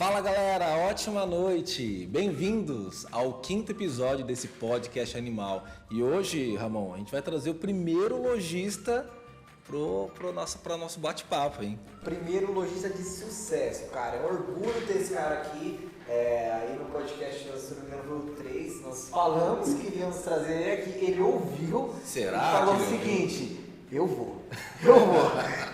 Fala galera, ótima noite! Bem-vindos ao 5º episódio desse podcast animal. E hoje, Ramon, a gente vai trazer o primeiro lojista para nosso bate-papo, hein? Primeiro lojista de sucesso, cara. É um orgulho ter esse cara aqui. Aí no podcast, se não me engano, 3, nós falamos que iríamos trazer ele aqui. Ele ouviu. Será? E falou o seguinte: eu vou.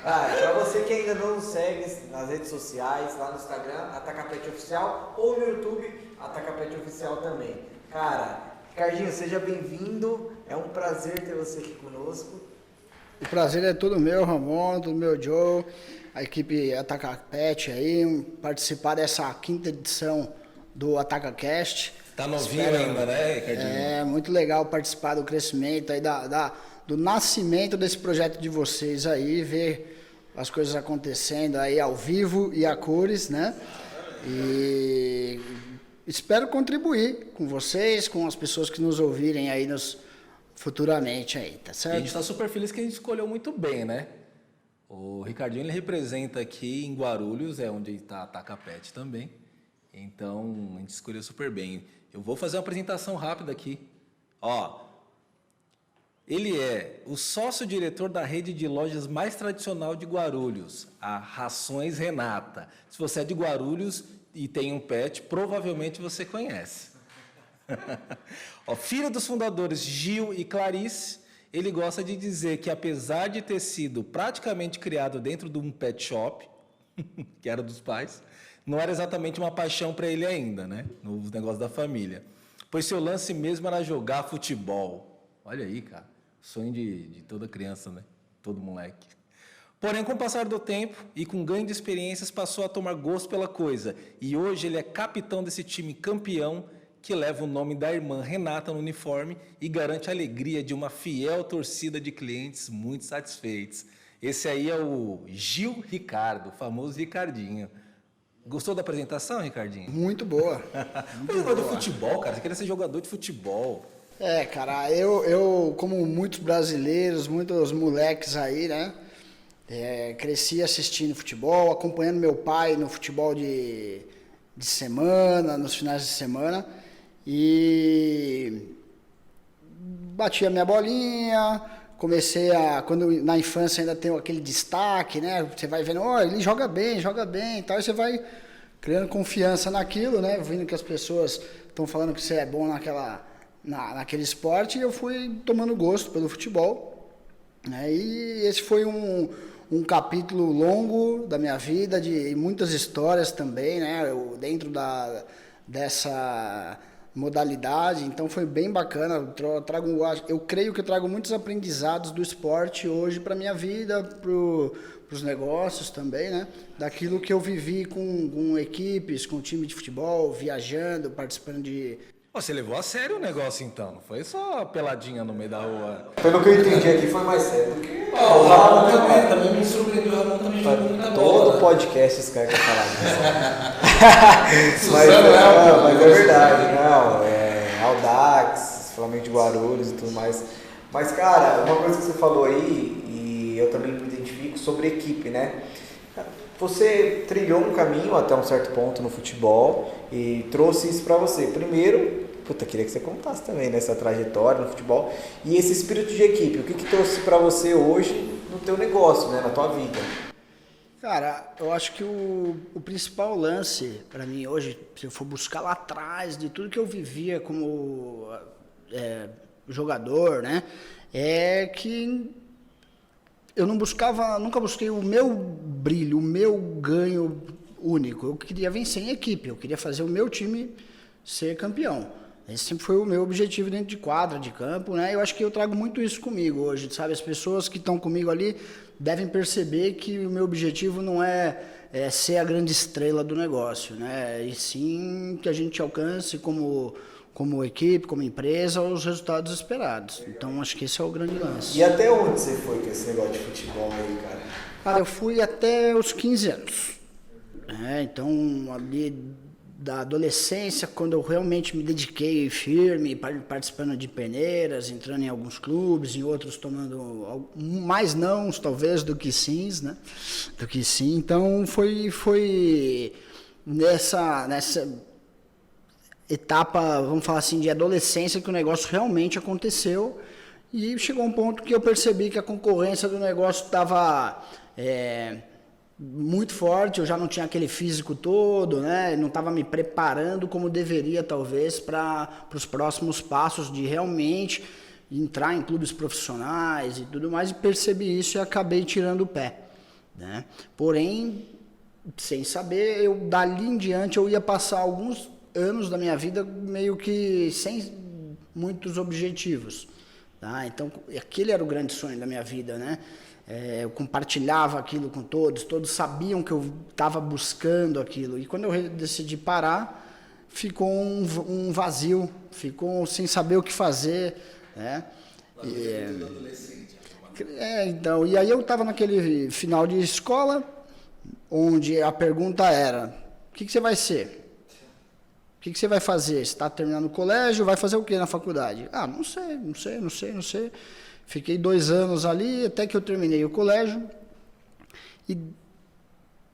Pra você que ainda não nos segue nas redes sociais, lá no Instagram, Atacapet Oficial, ou no YouTube, Atacapet Oficial também. Cara, Ricardinho, seja bem-vindo. É um prazer ter você aqui conosco. O prazer é todo meu, Ramon, todo meu Joe, a equipe Atacapet aí, participar dessa 5ª edição do AtacaCast. Tá novinho ainda, né, Ricardinho? É, muito legal participar do crescimento aí, do nascimento desse projeto de vocês aí, ver as coisas acontecendo aí ao vivo e a cores, né? E espero contribuir com vocês, com as pessoas que nos ouvirem aí futuramente aí, tá certo? E a gente tá super feliz que a gente escolheu muito bem, né? O Ricardinho, ele representa aqui em Guarulhos, é onde está a Atacapet também. Então, a gente escolheu super bem. Eu vou fazer uma apresentação rápida aqui. Ele é o sócio-diretor da rede de lojas mais tradicional de Guarulhos, a Rações Renata. Se você é de Guarulhos e tem um pet, provavelmente você conhece. Filho dos fundadores Gil e Clarice, ele gosta de dizer que apesar de ter sido praticamente criado dentro de um pet shop, que era dos pais, não era exatamente uma paixão para ele ainda, né? Nos negócios da família. Pois seu lance mesmo era jogar futebol. Olha aí, cara, sonho de toda criança, né? Todo moleque. Porém, com o passar do tempo e com ganho de experiências, passou a tomar gosto pela coisa. E hoje ele é capitão desse time campeão que leva o nome da irmã Renata no uniforme e garante a alegria de uma fiel torcida de clientes muito satisfeitos. Esse aí é o Gil Ricardo, o famoso Ricardinho. Gostou da apresentação, Ricardinho? Muito boa. Você gosta de futebol, cara? Você queria ser jogador de futebol. Cara, eu como muitos brasileiros, muitos moleques aí, né? Cresci assistindo futebol, acompanhando meu pai no futebol de semana, nos finais de semana. E bati a minha bolinha, quando na infância ainda tem aquele destaque, né? Você vai vendo, ele joga bem e tal, e você vai criando confiança naquilo, né? Vendo que as pessoas estão falando que você é bom naquele esporte, e eu fui tomando gosto pelo futebol, né? E esse foi um capítulo longo da minha vida, de muitas histórias também, né? Dentro dessa modalidade, então foi bem bacana. Eu creio que eu trago muitos aprendizados do esporte hoje para minha vida, para os negócios também, né? Daquilo que eu vivi com equipes, com time de futebol, viajando, participando de... Você levou a sério o negócio, então? Não foi só peladinha no meio da rua? Pelo que eu entendi aqui, foi mais sério. O Ramon também me surpreendeu. O Ramon também jogou muita bola. Todo podcast esse cara quer falar disso. mas é verdade, não. Audax, Flamengo de Guarulhos e tudo mais. Mas, cara, uma coisa que você falou aí, e eu também me identifico, sobre equipe, né? Você trilhou um caminho até um certo ponto no futebol e trouxe isso pra você. Primeiro, queria que você contasse também nessa trajetória no futebol. E esse espírito de equipe, o que trouxe pra você hoje no teu negócio, né, na tua vida? Cara, eu acho que o principal lance para mim hoje, se eu for buscar lá atrás de tudo que eu vivia como jogador, né, é que eu nunca busquei o meu brilho, o meu ganho único. Eu queria vencer em equipe, eu queria fazer o meu time ser campeão. Esse sempre foi o meu objetivo dentro de quadra, de campo, né? Eu acho que eu trago muito isso comigo hoje, sabe? As pessoas que estão comigo ali devem perceber que o meu objetivo não é ser a grande estrela do negócio, né? E sim que a gente alcance como equipe, como empresa, os resultados esperados. Então, acho que esse é o grande lance. E até onde você foi com esse negócio de futebol aí, cara? Cara, eu fui até os 15 anos. Então, ali da adolescência, quando eu realmente me dediquei firme, participando de peneiras, entrando em alguns clubes, em outros tomando mais nãos, talvez, do que sims, né? Do que sim. Então, foi nessa etapa, vamos falar assim, de adolescência, que o negócio realmente aconteceu, e chegou um ponto que eu percebi que a concorrência do negócio estava muito forte, eu já não tinha aquele físico todo, né? Não estava me preparando como deveria, talvez, para os próximos passos de realmente entrar em clubes profissionais e tudo mais, e percebi isso e acabei tirando o pé, né? Porém, sem saber, dali em diante eu ia passar alguns anos da minha vida meio que sem muitos objetivos, tá? Então, aquele era o grande sonho da minha vida, né? Eu compartilhava aquilo com todos sabiam que eu estava buscando aquilo, e quando eu decidi parar, ficou um vazio, ficou sem saber o que fazer, né? Então, e aí eu estava naquele final de escola, onde a pergunta era: o que você vai ser? O que você vai fazer? Você está terminando o colégio, vai fazer o que na faculdade? Ah, não sei. Fiquei 2 anos ali, até que eu terminei o colégio e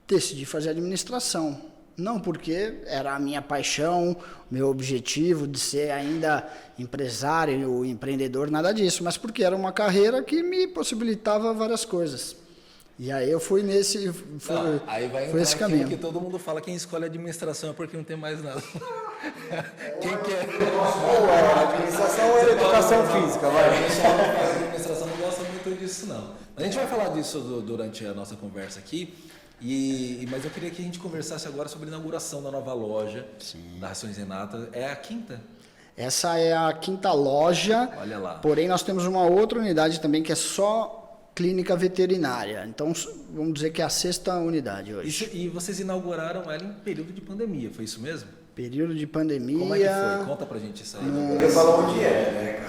decidi fazer administração. Não porque era a minha paixão, meu objetivo de ser ainda empresário ou empreendedor, nada disso, mas porque era uma carreira que me possibilitava várias coisas. E aí eu fui nesse, aí vai foi esse caminho. Que todo mundo fala, quem escolhe administração é porque não tem mais nada. Quem quer? Administração é educação física, vai. A administração não gosta muito disso, não. A gente vai falar disso durante a nossa conversa aqui. Mas eu queria que a gente conversasse agora sobre a inauguração da nova loja. Sim. Da Rações Renata. É a quinta? Essa é a 5ª loja. Olha lá. Porém, nós temos uma outra unidade também que é só clínica veterinária. Então, vamos dizer que é a 6ª unidade hoje. E vocês inauguraram ela em período de pandemia, foi isso mesmo? Período de pandemia. Como é que foi? Conta pra gente isso aí. Eu falo onde né?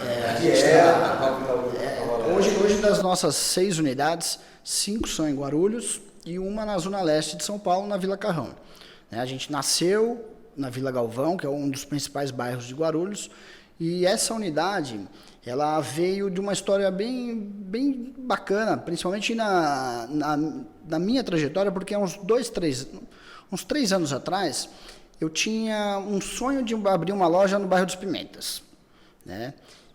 Hoje, das nossas 6 unidades, 5 são em Guarulhos e uma na Zona Leste de São Paulo, na Vila Carrão. A gente nasceu na Vila Galvão, que é um dos principais bairros de Guarulhos, e essa unidade, ela veio de uma história bem bacana, principalmente na minha trajetória, porque há uns 3 anos atrás, eu tinha um sonho de abrir uma loja no bairro dos Pimentas, né?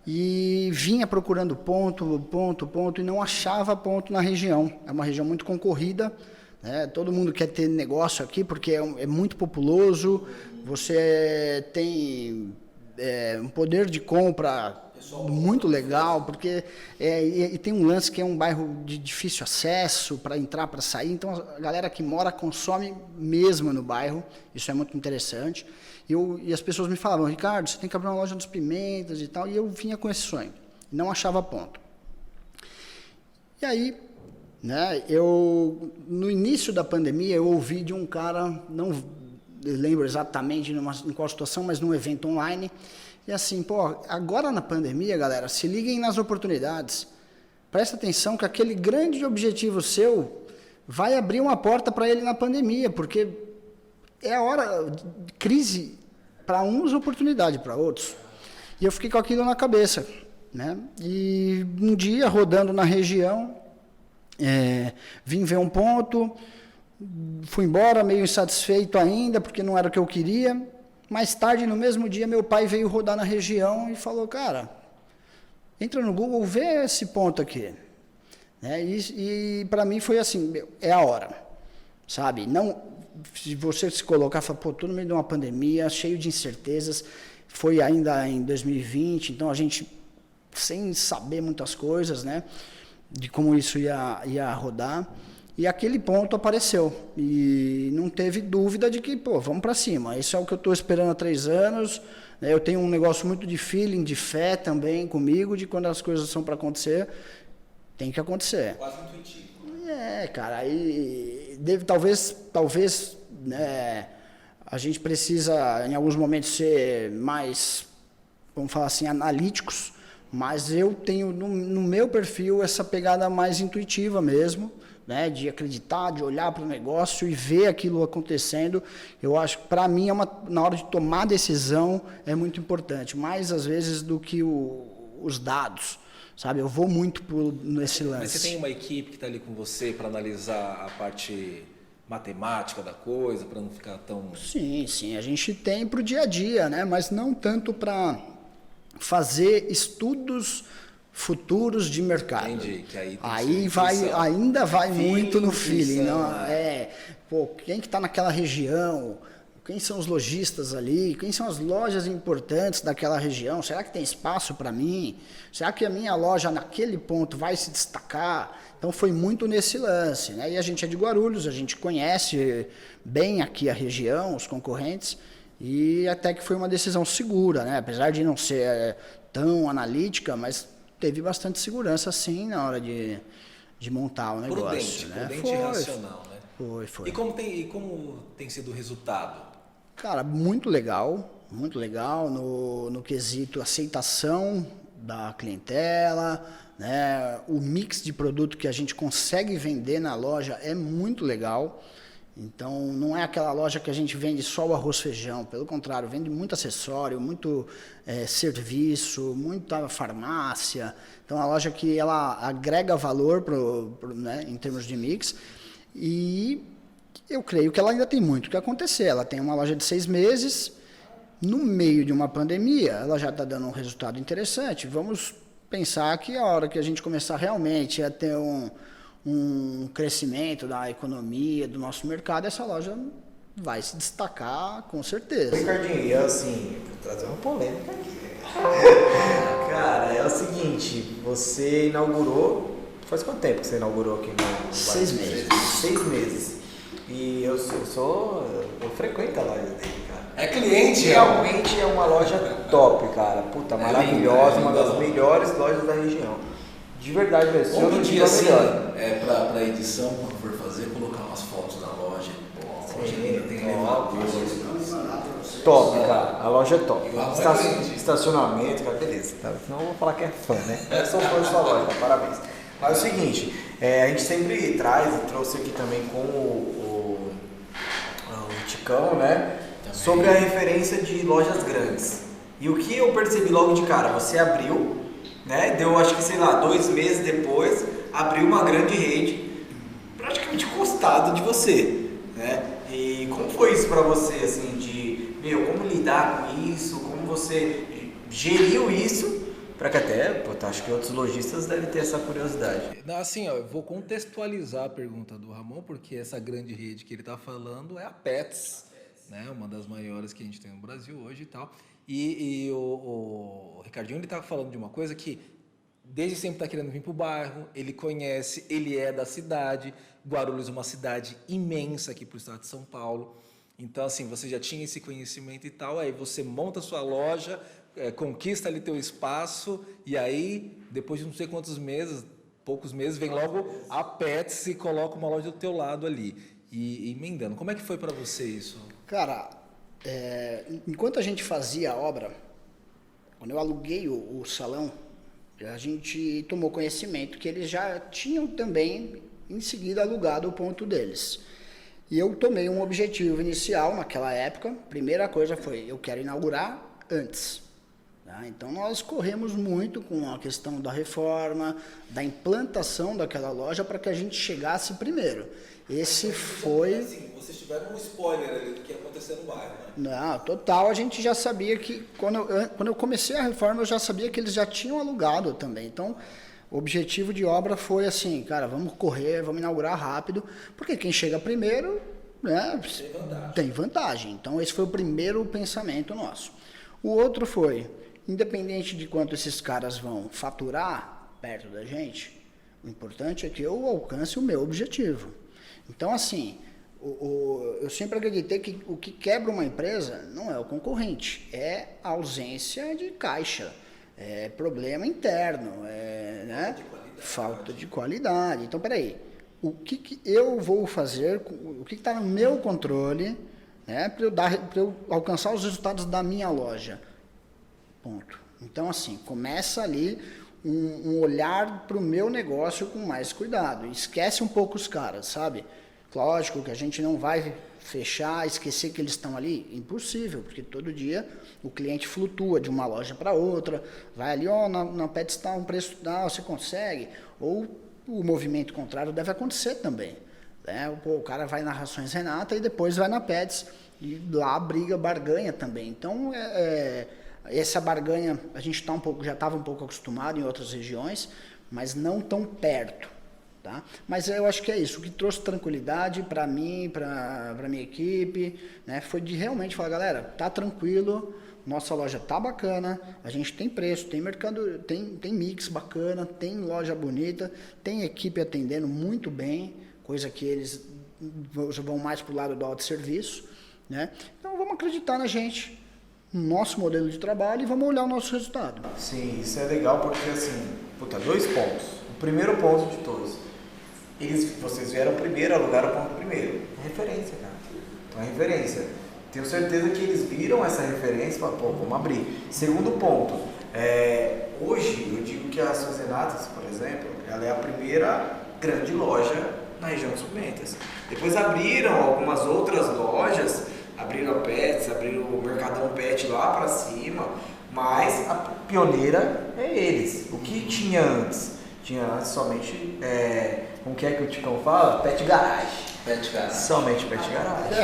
E vinha procurando ponto, e não achava ponto na região. É uma região muito concorrida, né? Todo mundo quer ter negócio aqui, porque é muito populoso, você tem um poder de compra muito legal, porque e tem um lance que é um bairro de difícil acesso para entrar, para sair, então a galera que mora consome mesmo no bairro, isso é muito interessante. E as pessoas me falavam: Ricardo, você tem que abrir uma loja dos Pimentas e tal, e eu vinha com esse sonho, não achava ponto. E aí, né, no início da pandemia, eu ouvi de um cara, não lembro exatamente em qual situação, mas num evento online, e assim, agora na pandemia, galera, se liguem nas oportunidades. Presta atenção que aquele grande objetivo seu vai abrir uma porta para ele na pandemia, porque é a hora de crise para uns, oportunidade para outros. E eu fiquei com aquilo na cabeça, né? E um dia, rodando na região, vim ver um ponto, fui embora meio insatisfeito ainda, porque não era o que eu queria. Mais tarde, no mesmo dia, meu pai veio rodar na região e falou: cara, entra no Google, vê esse ponto aqui. E para mim foi assim, é a hora, sabe? Não, se você se colocar e falar, tô no meio de uma pandemia, cheio de incertezas, foi ainda em 2020, então a gente, sem saber muitas coisas, né, de como isso ia rodar. E aquele ponto apareceu, e não teve dúvida de que, vamos para cima. Isso é o que eu estou esperando há 3 anos, né? Eu tenho um negócio muito de feeling, de fé também comigo, de quando as coisas são para acontecer, tem que acontecer. Quase intuitivo. Cara, e talvez, né, a gente precisa, em alguns momentos, ser mais, vamos falar assim, analíticos, mas eu tenho no meu perfil essa pegada mais intuitiva mesmo, né, de acreditar, de olhar para o negócio e ver aquilo acontecendo. Eu acho que, para mim, na hora de tomar decisão, é muito importante, mais às vezes do que os dados, sabe? Eu vou muito nesse lance. Mas você tem uma equipe que está ali com você para analisar a parte matemática da coisa, para não ficar tão... Sim, a gente tem para o dia a dia, né? Mas não tanto para fazer estudos futuros de mercado. Entendi, que aí ainda vai muito no feeling. Não, né? Quem que está naquela região? Quem são os lojistas ali? Quem são as lojas importantes daquela região? Será que tem espaço para mim? Será que a minha loja naquele ponto vai se destacar? Então foi muito nesse lance, né? E a gente é de Guarulhos, a gente conhece bem aqui a região, os concorrentes, e até que foi uma decisão segura, né? Apesar de não ser tão analítica, mas teve bastante segurança sim na hora de montar o negócio. Prudente e racional, né? Foi. E como tem sido o resultado? Cara, muito legal no quesito aceitação da clientela, né? O mix de produto que a gente consegue vender na loja é muito legal. Então, não é aquela loja que a gente vende só o arroz e feijão, pelo contrário, vende muito acessório, muito serviço, muita farmácia. Então, é uma loja que ela agrega valor né, em termos de mix. E eu creio que ela ainda tem muito o que acontecer. Ela tem uma loja de 6 meses, no meio de uma pandemia, ela já está dando um resultado interessante. Vamos pensar que a hora que a gente começar realmente a ter um crescimento da economia, do nosso mercado, essa loja vai se destacar com certeza. Ricardinho, eu assim, vou trazer uma polêmica aqui. Cara, é o seguinte, você inaugurou, faz quanto tempo que você inaugurou aqui no 6 meses. 6 meses. E eu frequento a loja dele, cara. É cliente? Realmente é uma loja top, cara. Puta, maravilhosa, uma das melhores lojas da região. De verdade, velho. Outro dia, assim, pra edição, quando for fazer, colocar umas fotos na loja. Pô, a loja linda, tem elevador. Top, cara. A loja é top. Estacionamento, cara, beleza. Tá? Senão eu vou falar que é fã, né? Eu sou fã de sua loja, parabéns. Mas é o seguinte, a gente sempre traz, e trouxe aqui também com o Ticão, né? Também. Sobre a referência de lojas grandes. E o que eu percebi logo de cara, você abriu, né? Deu, acho que, sei lá, 2 meses depois, abriu uma grande rede, praticamente encostado de você, né? E como foi isso pra você, assim, como lidar com isso, como você geriu isso, para que até, acho que outros lojistas devem ter essa curiosidade. Assim, eu vou contextualizar a pergunta do Ramon, porque essa grande rede que ele está falando é a Pets, né? Uma das maiores que a gente tem no Brasil hoje e tal. E o Ricardinho, ele está falando de uma coisa que desde sempre está querendo vir para o bairro, ele conhece, ele é da cidade. Guarulhos é uma cidade imensa aqui para o estado de São Paulo. Então, assim, você já tinha esse conhecimento e tal, aí você monta a sua loja, conquista ali teu espaço, e aí, depois de não sei quantos meses, poucos meses, vem logo a Pets e coloca uma loja do teu lado ali. E emendando, como é que foi para você isso? Cara, enquanto a gente fazia a obra, quando eu aluguei o salão, a gente tomou conhecimento que eles já tinham também, em seguida, alugado o ponto deles. E eu tomei um objetivo inicial naquela época. Primeira coisa foi, eu quero inaugurar antes. Tá? Então, nós corremos muito com a questão da reforma, da implantação daquela loja para que a gente chegasse primeiro. Esse foi... Assim, vocês tiveram um spoiler ali do que ia acontecer no bairro, né? Não, total, a gente já sabia que... Quando eu comecei a reforma, eu já sabia que eles já tinham alugado também. Então... O objetivo de obra foi assim, cara, vamos correr, vamos inaugurar rápido, porque quem chega primeiro, né, tem vantagem. Então, esse foi o primeiro pensamento nosso. O outro foi, independente de quanto esses caras vão faturar perto da gente, o importante é que eu alcance o meu objetivo. Então, assim, eu sempre acreditei que o que quebra uma empresa não é o concorrente, é a ausência de caixa. É problema interno, né? Falta de qualidade. Então, peraí, o que eu vou fazer, o que está no meu controle, né, para eu alcançar os resultados da minha loja? Ponto. Então, assim, começa ali um olhar para o meu negócio com mais cuidado. Esquece um pouco os caras, sabe? Lógico que a gente não vai fechar, esquecer que eles estão ali, impossível, porque todo dia o cliente flutua de uma loja para outra, vai ali, na Pets está um preço, você consegue, ou o movimento contrário deve acontecer também. né? O cara vai na Rações Renata e depois vai na Pets, e lá briga, barganha também. Então, essa barganha, a gente já estava um pouco acostumado em outras regiões, mas não tão perto. Tá? Mas eu acho que é isso, o que trouxe tranquilidade para mim, para minha equipe, né, foi de realmente falar, galera, tá tranquilo, nossa loja tá bacana, a gente tem preço, tem mercado, tem mix bacana, tem loja bonita, tem equipe atendendo muito bem, coisa que eles vão mais pro lado do autosserviço, né? Então vamos acreditar na gente, no nosso modelo de trabalho, e vamos olhar o nosso resultado. Sim, isso é legal porque assim, 2 pontos. O primeiro ponto de todos, vocês vieram primeiro, alugaram o ponto primeiro. É referência, cara. Então é referência. Tenho certeza que eles viram essa referência e falaram, pô, vamos abrir. Segundo ponto, hoje eu digo que a Rações Renatas, por exemplo, ela é a primeira grande loja na região de Suplentes. Depois abriram algumas outras lojas, abriram a Pets, abriram o Mercadão Pet lá pra cima, mas a pioneira é eles. O que tinha antes? Tinha antes somente, como que é que o Ticão fala? Pet Garage. Pet Garage. Somente Pet Garage.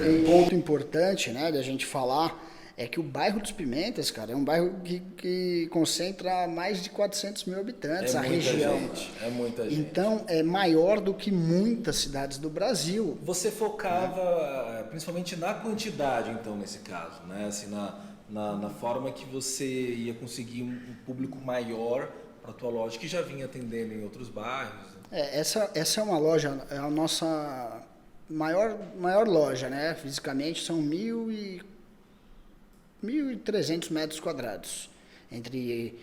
Um ponto importante, né, da gente falar é que o bairro dos Pimentas, cara, é um bairro que concentra mais de 400 mil habitantes, a região. É muita gente. Então, é maior do que muitas cidades do Brasil. Você focava principalmente na quantidade, então, nesse caso, né? Assim, na forma que você ia conseguir um público maior para a tua loja, que já vinha atendendo em outros bairros. Essa é uma loja, é a nossa maior loja, né? Fisicamente são 1.300 metros quadrados, entre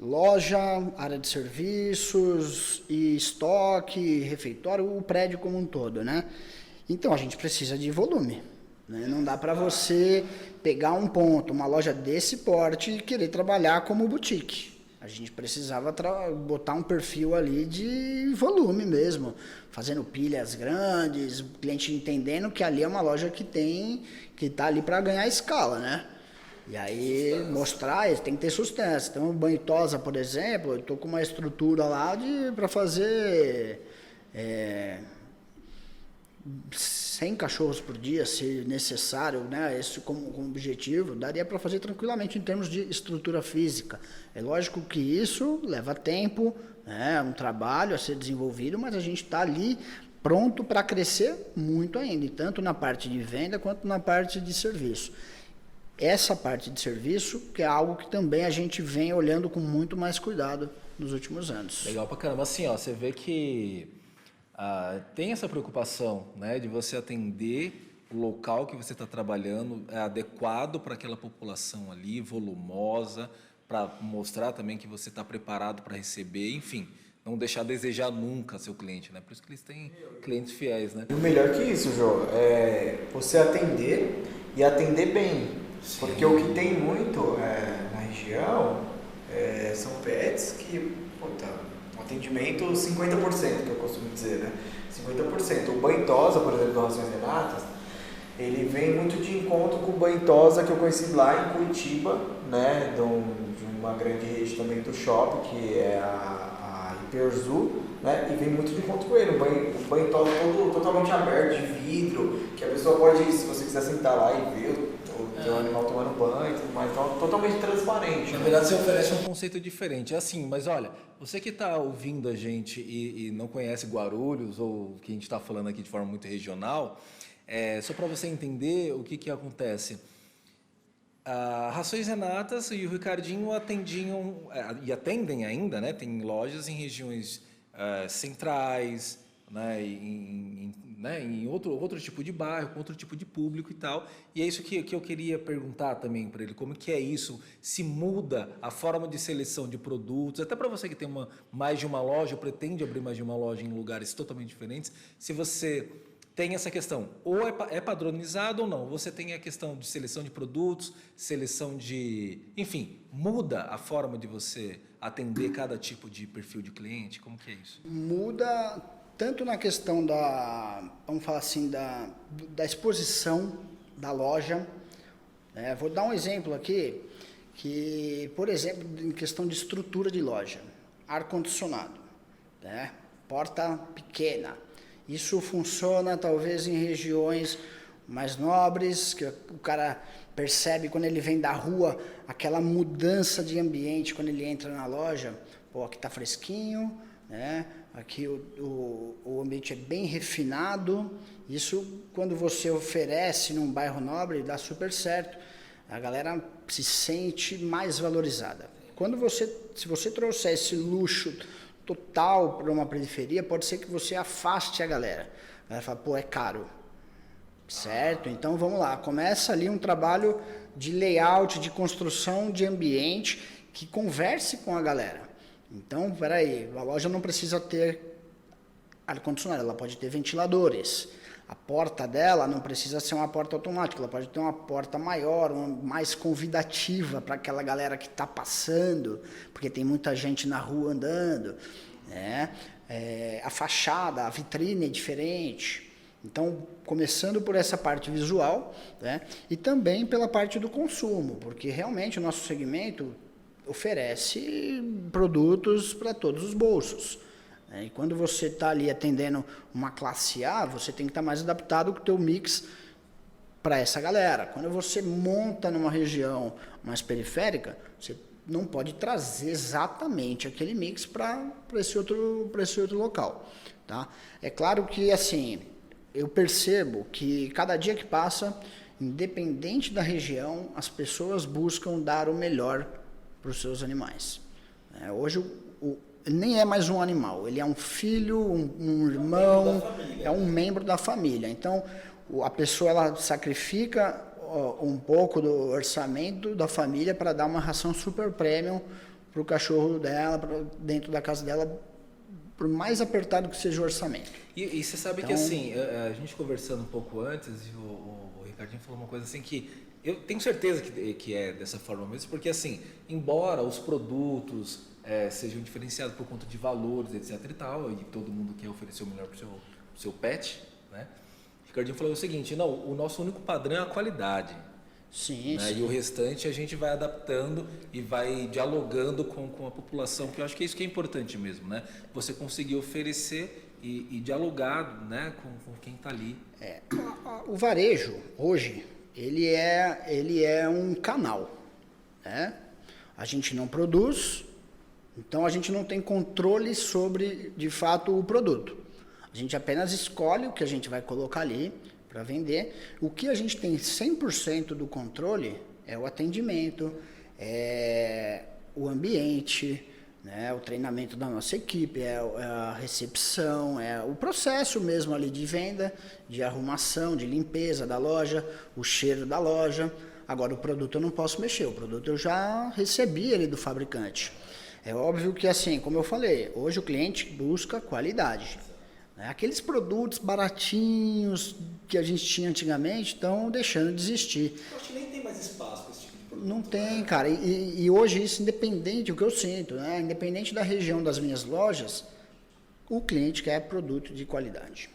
loja, área de serviços e estoque, refeitório, o prédio como um todo, né? Então a gente precisa de volume, né? Não dá para você pegar um ponto, uma loja desse porte e querer trabalhar como boutique. A gente precisava botar um perfil ali de volume mesmo, fazendo pilhas grandes, o cliente entendendo que ali é uma loja que está ali para ganhar escala, né? E aí mostrar, tem que ter sustância. Então, o banho tosa, por exemplo, eu estou com uma estrutura lá para fazer 100 cachorros por dia, se necessário, né? Esse como objetivo, daria para fazer tranquilamente em termos de estrutura física. É lógico que isso leva tempo, né? É um trabalho a ser desenvolvido, mas a gente está ali pronto para crescer muito ainda, tanto na parte de venda quanto na parte de serviço. Essa parte de serviço, que é algo que também a gente vem olhando com muito mais cuidado nos últimos anos. Legal pra caramba. Assim, ó, você vê que tem essa preocupação, né, de você atender o local que você está trabalhando, é adequado para aquela população ali, volumosa, para mostrar também que você está preparado para receber, enfim, não deixar a desejar nunca seu cliente, né? Por isso que eles têm clientes fiéis, né? E o melhor que isso, Jô, é você atender e atender bem. Sim. Porque o que tem muito na região são pets que, um atendimento 50%, que eu costumo dizer, né? 50%. O banho tosa, por exemplo, do Rações Renatas, ele vem muito de encontro com o banho tosa que eu conheci lá em Curitiba, né? De uma grande rede também do shopping, que é a Hiperzu, né? E vem muito de encontro com ele. O banho tosa todo totalmente aberto, de vidro, que a pessoa pode, se você quiser sentar lá e ver o animal tomando banho e tudo mais, então totalmente transparente. Na verdade, você oferece um conceito diferente. É assim, mas olha, você que está ouvindo a gente e não conhece Guarulhos, ou que a gente está falando aqui de forma muito regional, só para você entender o que acontece. A Rações Renatas e o Ricardinho atendiam, e atendem ainda, né? Tem lojas em regiões centrais, né? Em outro tipo de bairro, com outro tipo de público e tal. E é isso que eu queria perguntar também para ele, como que é isso? Se muda a forma de seleção de produtos, até para você que tem mais de uma loja, ou pretende abrir mais de uma loja em lugares totalmente diferentes, se você tem essa questão, ou é padronizado ou não, você tem a questão de seleção de produtos, seleção de... Enfim, muda a forma de você atender cada tipo de perfil de cliente? Como que é isso? Muda tanto na questão vamos falar assim, da exposição da loja. Vou dar um exemplo aqui, que, por exemplo, em questão de estrutura de loja, ar-condicionado, né? Porta pequena. Isso funciona talvez em regiões mais nobres, que o cara percebe quando ele vem da rua aquela mudança de ambiente quando ele entra na loja. Pô, aqui tá fresquinho, né? Aqui o ambiente é bem refinado. Isso, quando você oferece num bairro nobre, dá super certo. A galera se sente mais valorizada. Se você trouxer esse luxo total para uma periferia, pode ser que você afaste a galera. A galera fala, pô, é caro. Certo? Então vamos lá. Começa ali um trabalho de layout, de construção de ambiente que converse com a galera. Então, peraí, a loja não precisa ter ar-condicionado, ela pode ter ventiladores. A porta dela não precisa ser uma porta automática, ela pode ter uma porta maior, mais convidativa para aquela galera que está passando, porque tem muita gente na rua andando, né? A fachada, a vitrine é diferente. Então, começando por essa parte visual, né? E também pela parte do consumo, porque realmente o nosso segmento oferece produtos para todos os bolsos. E quando você está ali atendendo uma classe A, você tem que estar mais adaptado com o teu mix para essa galera. Quando você monta numa região mais periférica, você não pode trazer exatamente aquele mix para esse outro local. Tá? É claro que, assim, eu percebo que cada dia que passa, independente da região, as pessoas buscam dar o melhor para os seus animais. Hoje, ele nem é mais um animal, ele é um filho, um irmão, é um membro da família. Então, a pessoa ela sacrifica um pouco do orçamento da família para dar uma ração super premium para o cachorro dela, dentro da casa dela, por mais apertado que seja o orçamento. E você sabe então, que assim, a gente conversando um pouco antes, o Ricardinho falou uma coisa assim que eu tenho certeza que é dessa forma mesmo, porque assim, embora os produtos sejam diferenciados por conta de valores, etc e tal, e todo mundo quer oferecer o melhor para o seu pet, né? O Ricardinho falou o seguinte, não, o nosso único padrão é a qualidade. Sim, né? sim. E o restante a gente vai adaptando e vai dialogando com a população, que eu acho que é isso que é importante mesmo, né? Você conseguir oferecer e dialogar, né, com quem está ali. O varejo, hoje, ele é um canal, né? A gente não produz, então a gente não tem controle sobre, de fato, o produto. A gente apenas escolhe o que a gente vai colocar ali para vender. O que a gente tem 100% do controle é o atendimento, é o ambiente, né? O treinamento da nossa equipe, é a recepção, é o processo mesmo ali de venda, de arrumação, de limpeza da loja, o cheiro da loja. Agora, o produto eu não posso mexer, o produto eu já recebi ele do fabricante. É óbvio que, assim, como eu falei, hoje o cliente busca qualidade. Aqueles produtos baratinhos que a gente tinha antigamente estão deixando de existir. Eu acho que nem tem mais espaço para esse tipo de produto. Não tem, cara. E hoje isso, independente, o que eu sinto, né? Independente da região das minhas lojas, o cliente quer produto de qualidade.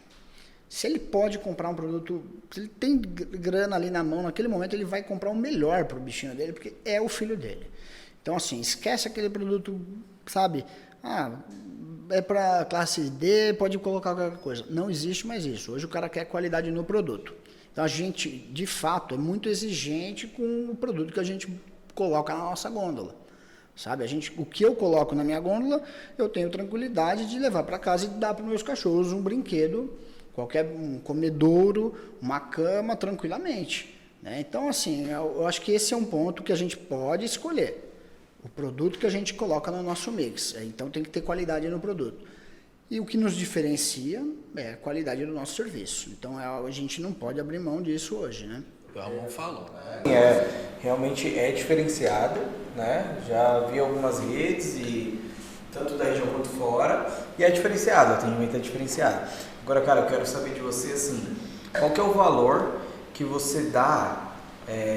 Se ele pode comprar um produto, se ele tem grana ali na mão, naquele momento ele vai comprar o melhor para o bichinho dele, porque é o filho dele. Então, assim, esquece aquele produto, sabe? É para classe D, pode colocar qualquer coisa. Não existe mais isso. Hoje o cara quer qualidade no produto. Então a gente, de fato, é muito exigente com o produto que a gente coloca na nossa gôndola. Sabe? O que eu coloco na minha gôndola, eu tenho tranquilidade de levar para casa e dar para os meus cachorros um brinquedo, um comedouro, uma cama, tranquilamente. Né? Então, assim, eu acho que esse é um ponto que a gente pode escolher. O produto que a gente coloca no nosso mix. Então tem que ter qualidade no produto. E o que nos diferencia é a qualidade do nosso serviço. Então a gente não pode abrir mão disso hoje, né? O Ramon falou. Realmente é diferenciado, né? Já vi algumas redes, tanto da região quanto fora, e é diferenciado, o atendimento é diferenciado. Agora, cara, eu quero saber de você, assim, qual que é o valor que você dá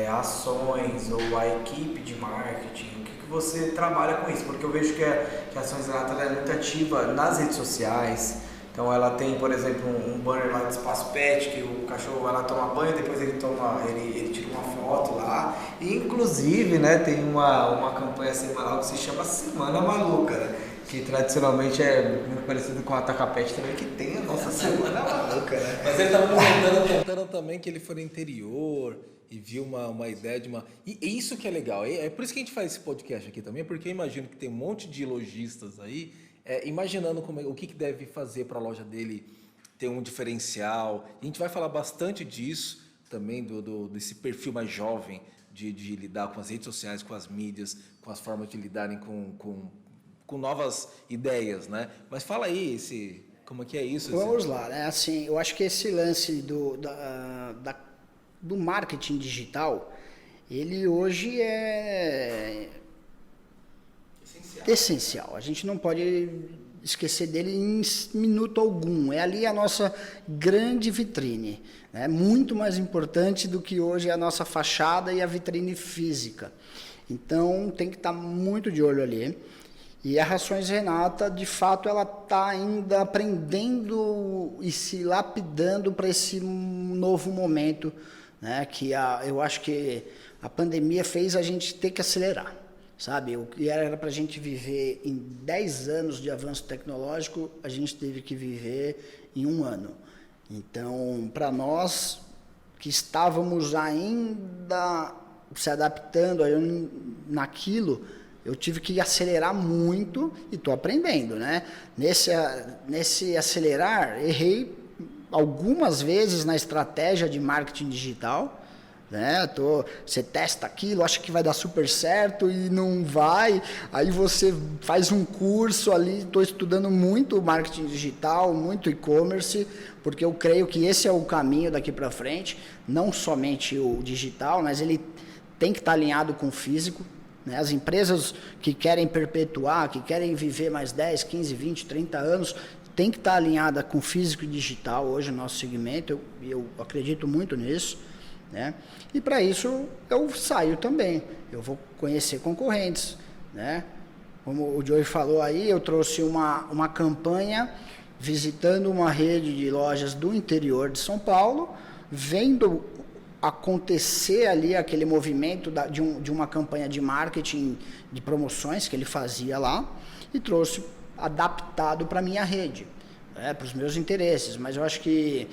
a ações ou a equipe de marketing? Você trabalha com isso, porque eu vejo que a Ações Renata é muito ativa nas redes sociais. Então ela tem, por exemplo, um banner lá de Espaço Pet, que o cachorro vai lá tomar banho, depois ele tira uma foto lá. E, inclusive, né, tem uma campanha semanal que se chama Semana Maluca, né? Que tradicionalmente é muito parecido com a Atacapete também, que tem a nossa semana maluca, né? Mas ele estava contando também que ele foi no interior e viu uma ideia de uma... E isso que é legal, é por isso que a gente faz esse podcast aqui também, porque eu imagino que tem um monte de lojistas aí, imaginando o que deve fazer para a loja dele ter um diferencial. A gente vai falar bastante disso também, desse perfil mais jovem, de lidar com as redes sociais, com as mídias, com as formas de lidarem com novas ideias, né? Mas fala aí, como é que é isso? Vamos lá, né? Assim, eu acho que esse lance do marketing digital, ele hoje é essencial. A gente não pode esquecer dele em minuto algum. É ali a nossa grande vitrine, né? Muito mais importante do que hoje a nossa fachada e a vitrine física. Então, tem que estar muito de olho ali. E a Rações Renata, de fato, ela está ainda aprendendo e se lapidando para esse novo momento, né? Que eu acho que a pandemia fez a gente ter que acelerar, sabe? O que era para a gente viver em 10 anos de avanço tecnológico, a gente teve que viver em 1 ano. Então, para nós que estávamos ainda se adaptando naquilo, eu tive que acelerar muito e estou aprendendo, né? Nesse acelerar, errei algumas vezes na estratégia de marketing digital, né? Você testa aquilo, acha que vai dar super certo e não vai, aí você faz um curso ali, estou estudando muito marketing digital, muito e-commerce, porque eu creio que esse é o caminho daqui para frente, não somente o digital, mas ele tem que estar alinhado com o físico. As empresas que querem perpetuar, que querem viver mais 10, 15, 20, 30 anos, tem que estar alinhada com físico e digital hoje no nosso segmento, eu acredito muito nisso, né? E para isso eu saio também, eu vou conhecer concorrentes, né? Como o Joey falou aí, eu trouxe uma campanha visitando uma rede de lojas do interior de São Paulo, vendo acontecer ali aquele movimento de uma campanha de marketing, de promoções que ele fazia lá, e trouxe adaptado para a minha rede, para os meus interesses. Mas eu acho que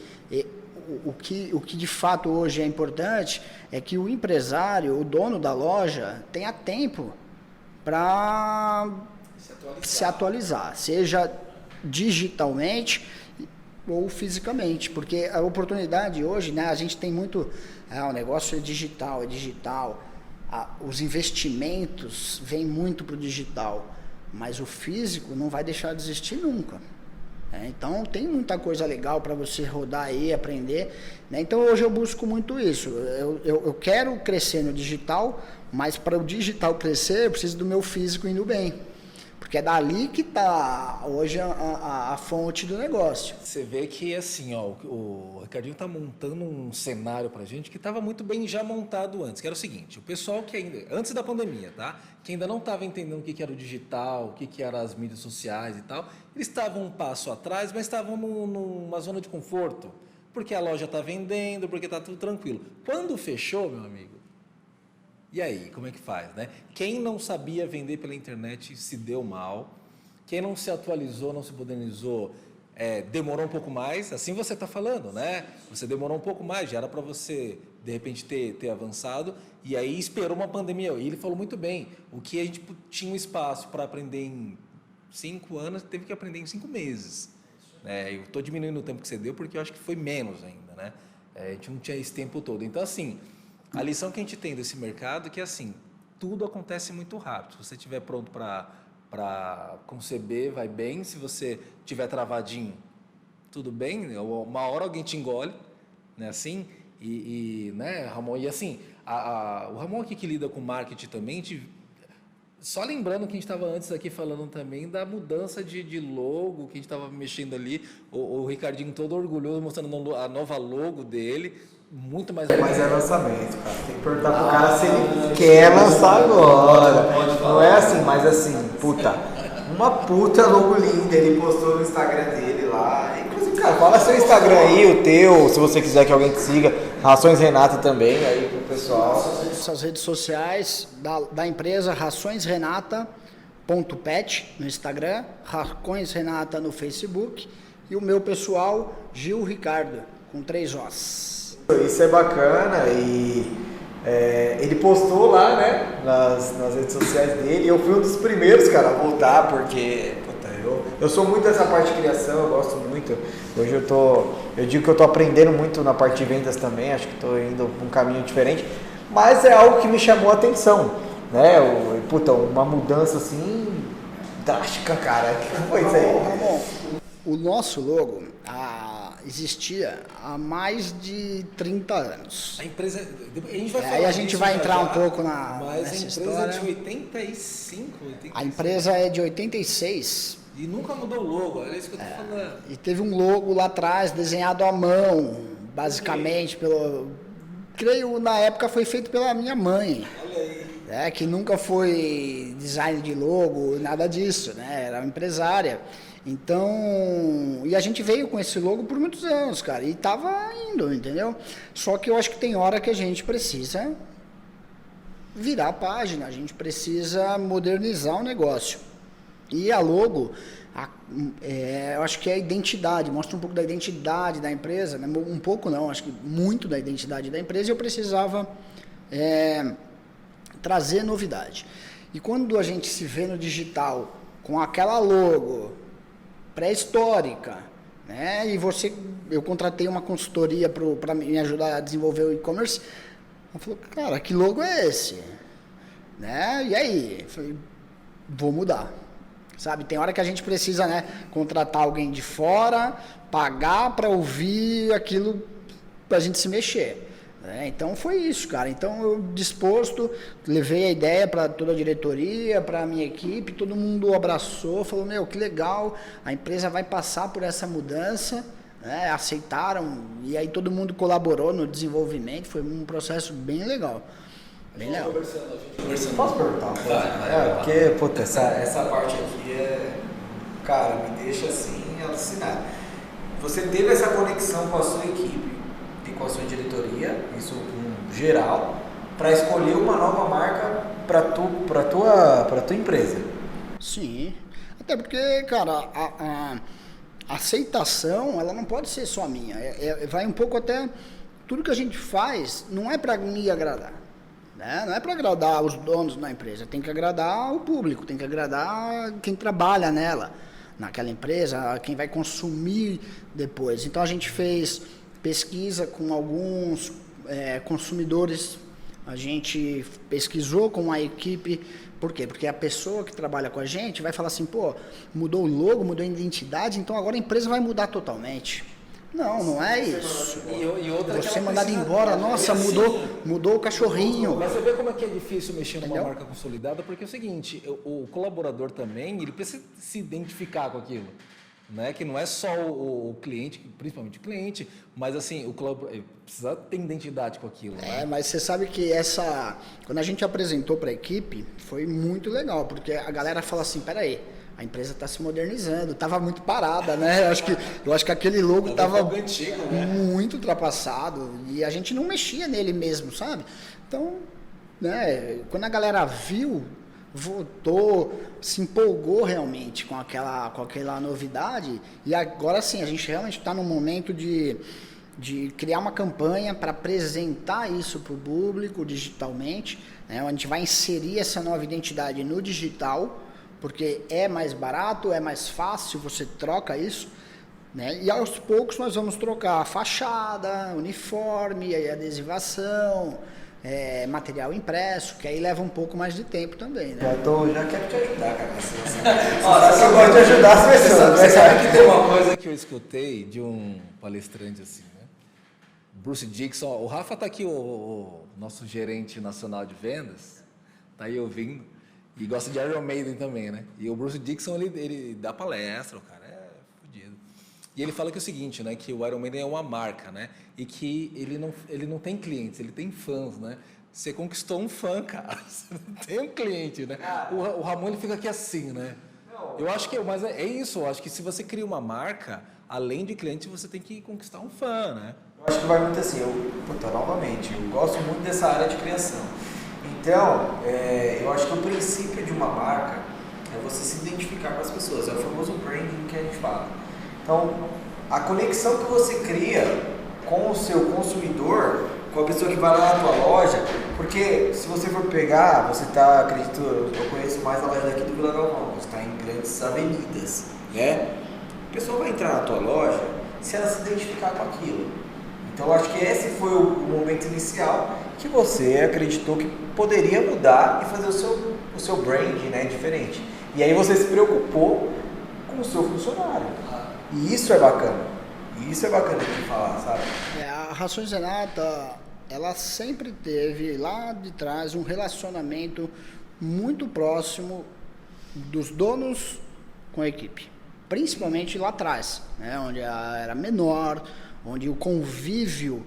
o que de fato hoje é importante é que o empresário, o dono da loja, tenha tempo para se atualizar, seja digitalmente ou fisicamente, porque a oportunidade hoje, né, a gente tem muito, o negócio é digital, os investimentos vêm muito para o digital, mas o físico não vai deixar de existir nunca. Então tem muita coisa legal para você rodar aí, aprender, né? Então hoje eu busco muito isso, eu quero crescer no digital, mas para o digital crescer eu preciso do meu físico indo bem. Porque é dali que está hoje a fonte do negócio. Você vê que, assim, o Ricardinho está montando um cenário para a gente que estava muito bem já montado antes, que era o seguinte, o pessoal que ainda, antes da pandemia, tá? Que ainda não estava entendendo o que era o digital, o que eram as mídias sociais e tal, eles estavam um passo atrás, mas estavam numa zona de conforto, porque a loja está vendendo, porque está tudo tranquilo. Quando fechou, meu amigo, e aí, como é que faz, né? Quem não sabia vender pela internet se deu mal. Quem não se atualizou, não se modernizou, demorou um pouco mais. Assim você está falando, né? Você demorou um pouco mais, já era para você, de repente, ter avançado. E aí esperou uma pandemia. E ele falou muito bem. O que a gente tinha um espaço para aprender em 5 anos, teve que aprender em 5 meses. Eu estou diminuindo o tempo que você deu, porque eu acho que foi menos ainda, né? A gente não tinha esse tempo todo. Então, assim... A lição que a gente tem desse mercado é que, assim, tudo acontece muito rápido. Se você estiver pronto para conceber, vai bem. Se você estiver travadinho, tudo bem. Uma hora alguém te engole, né? Assim, né, Ramon? E assim, o Ramon aqui que lida com marketing também, só lembrando que a gente estava antes aqui falando também da mudança de logo, que a gente estava mexendo ali. O Ricardinho todo orgulhoso, mostrando a nova logo dele. Muito mais... Mas é lançamento, cara. Tem que perguntar pro cara se ele quer lançar agora. Não é assim, mas assim, uma puta logo linda. Ele postou no Instagram dele lá. Inclusive, cara, fala seu Instagram aí, o teu, se você quiser que alguém te siga. Rações Renata também, aí pro pessoal. Essas redes sociais da empresa Rações Renata, Renata.pet no Instagram, Racões Renata no Facebook e o meu pessoal, Gil Ricardo, com 3 Os. Isso é bacana e ele postou lá, né, nas redes sociais dele, e eu fui um dos primeiros, cara, a voltar, porque eu sou muito dessa parte de criação, eu gosto muito. Hoje eu digo que eu tô aprendendo muito na parte de vendas também, acho que estou indo por um caminho diferente, mas é algo que me chamou a atenção, né? Uma mudança assim drástica, cara. Que foi isso aí? Ramon, o nosso logo existia há mais de 30 anos. A empresa, a gente vai falar aí a gente vai entrar um pouco mas nessa a empresa história. É de 85, 86. A empresa é de 86. E nunca mudou o logo, é isso que eu tô falando. E teve um logo lá atrás, desenhado à mão, basicamente, creio na época foi feito pela minha mãe. Olha aí. Que nunca foi design de logo, nada disso, né? Era uma empresária. Então, e a gente veio com esse logo por muitos anos, cara, e tava indo, entendeu? Só que eu acho que tem hora que a gente precisa virar a página, a gente precisa modernizar o negócio. E a logo, eu acho que é a identidade, mostra um pouco da identidade da empresa, né? Um pouco não, acho que muito da identidade da empresa, e eu precisava trazer novidade. E quando a gente se vê no digital com aquela logo pré-histórica, né? E eu contratei uma consultoria para me ajudar a desenvolver o e-commerce. Eu falei, cara, que logo é esse? Né? E aí? Eu falei, vou mudar. Sabe, tem hora que a gente precisa, né, contratar alguém de fora, pagar para ouvir aquilo, para a gente se mexer. Então foi isso, cara. Então eu disposto, levei a ideia para toda a diretoria, para a minha equipe, todo mundo abraçou, falou, meu, que legal, a empresa vai passar por essa mudança, né? Aceitaram, e aí todo mundo colaborou no desenvolvimento, foi um processo bem legal. Bem legal. Posso perguntar uma coisa? Porque, puta, essa parte aqui cara, me deixa assim alucinado. Você teve essa conexão com a sua equipe e com a sua diretoria, isso em geral, para escolher uma nova marca para tua empresa. Sim, até porque, cara, a aceitação, ela não pode ser só minha, vai um pouco até, tudo que a gente faz não é para me agradar, né? Não é para agradar os donos da empresa, tem que agradar o público, tem que agradar quem trabalha naquela empresa, quem vai consumir depois. Então a gente fez pesquisa com alguns consumidores, a gente pesquisou com a equipe, por quê? Porque a pessoa que trabalha com a gente vai falar assim, pô, mudou o logo, mudou a identidade, então agora a empresa vai mudar totalmente. Não é isso. E outra você mandado embora, nossa, mudou o cachorrinho. Mas você vê como é que é difícil mexer numa marca consolidada, porque é o seguinte, o colaborador também, ele precisa se identificar com aquilo. Né? Que não é só o cliente, principalmente o cliente, mas assim, o colaborador precisa ter identidade com aquilo. Né? Mas você sabe que quando a gente apresentou para a equipe, foi muito legal, porque a galera fala assim, peraí, a empresa está se modernizando, estava muito parada, né? Eu acho que aquele logo estava muito ultrapassado e a gente não mexia nele mesmo, sabe? Então, né, quando a galera viu, votou, se empolgou realmente com aquela novidade, e agora sim, a gente realmente está num momento de criar uma campanha para apresentar isso para o público digitalmente, né? A gente vai inserir essa nova identidade no digital, porque é mais barato, é mais fácil, você troca isso, né? E aos poucos nós vamos trocar a fachada, uniforme, adesivação, material impresso, que aí leva um pouco mais de tempo também, né? Já quero te ajudar, cara. Eu gosto de ajudar as pessoas. Você sabe que tem uma coisa que eu escutei de um palestrante assim, né? Bruce Dixon, o Rafa tá aqui, o nosso gerente nacional de vendas, tá aí ouvindo, e gosta de Iron Maiden também, né? E o Bruce Dixon, ele dá palestra, o cara é fodido. E ele fala que é o seguinte, né? Que o Iron Maiden é uma marca, né? E que ele não tem clientes, ele tem fãs, né? Você conquistou um fã, cara. Você não tem um cliente, né? O Ramon, ele fica aqui assim, né? Eu acho que, mas é isso, eu acho que se você cria uma marca, além de cliente, você tem que conquistar um fã, né? Eu acho que vai muito assim, novamente, eu gosto muito dessa área de criação. Então, eu acho que o princípio de uma marca, é você se identificar com as pessoas, é o famoso branding que a gente fala. Então, a conexão que você cria com o seu consumidor, com a pessoa que vai lá na tua loja, porque se você for pegar, você está, acredito, eu conheço mais a loja daqui do Vila Galvão, você está em grandes avenidas, né? A pessoa vai entrar na tua loja se ela se identificar com aquilo. Então, eu acho que esse foi o momento inicial que você acreditou que poderia mudar e fazer o seu brand, né, diferente. E aí você se preocupou com o seu funcionário. E isso é bacana. E isso é bacana de falar, sabe? A Rações Renata, ela sempre teve lá de trás um relacionamento muito próximo dos donos com a equipe. Principalmente lá atrás, né, onde era menor, onde o convívio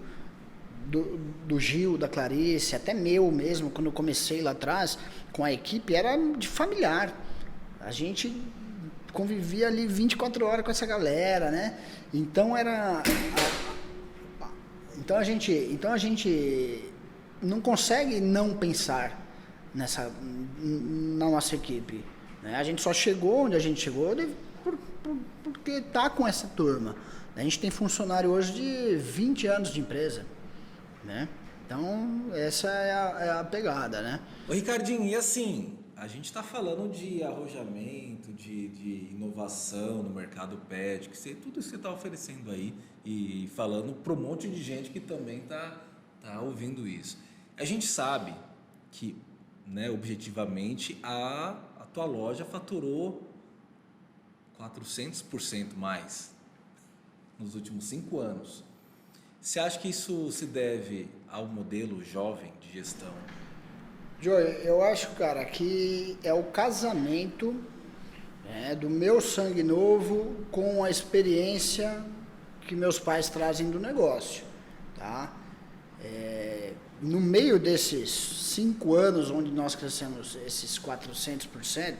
do Gil, da Clarice, até meu mesmo, quando eu comecei lá atrás com a equipe, era de familiar. A gente convivia ali 24 horas com essa galera, né? Então então a gente não consegue não pensar na nossa equipe, né? A gente só chegou onde a gente chegou porque tá com essa turma. A gente tem funcionário hoje de 20 anos de empresa, né? Então, essa é a pegada, né? Ô Ricardinho, e assim, a gente está falando de arrojamento, de inovação no mercado pet, tudo isso que você está oferecendo aí e falando para um monte de gente que também tá ouvindo isso. A gente sabe que, né, objetivamente, a tua loja faturou 400% mais nos últimos 5 anos. Você acha que isso se deve ao modelo jovem de gestão? Joey, eu acho, cara, que é o casamento, né, do meu sangue novo com a experiência que meus pais trazem do negócio, tá? No meio desses 5 anos onde nós crescemos esses 400%,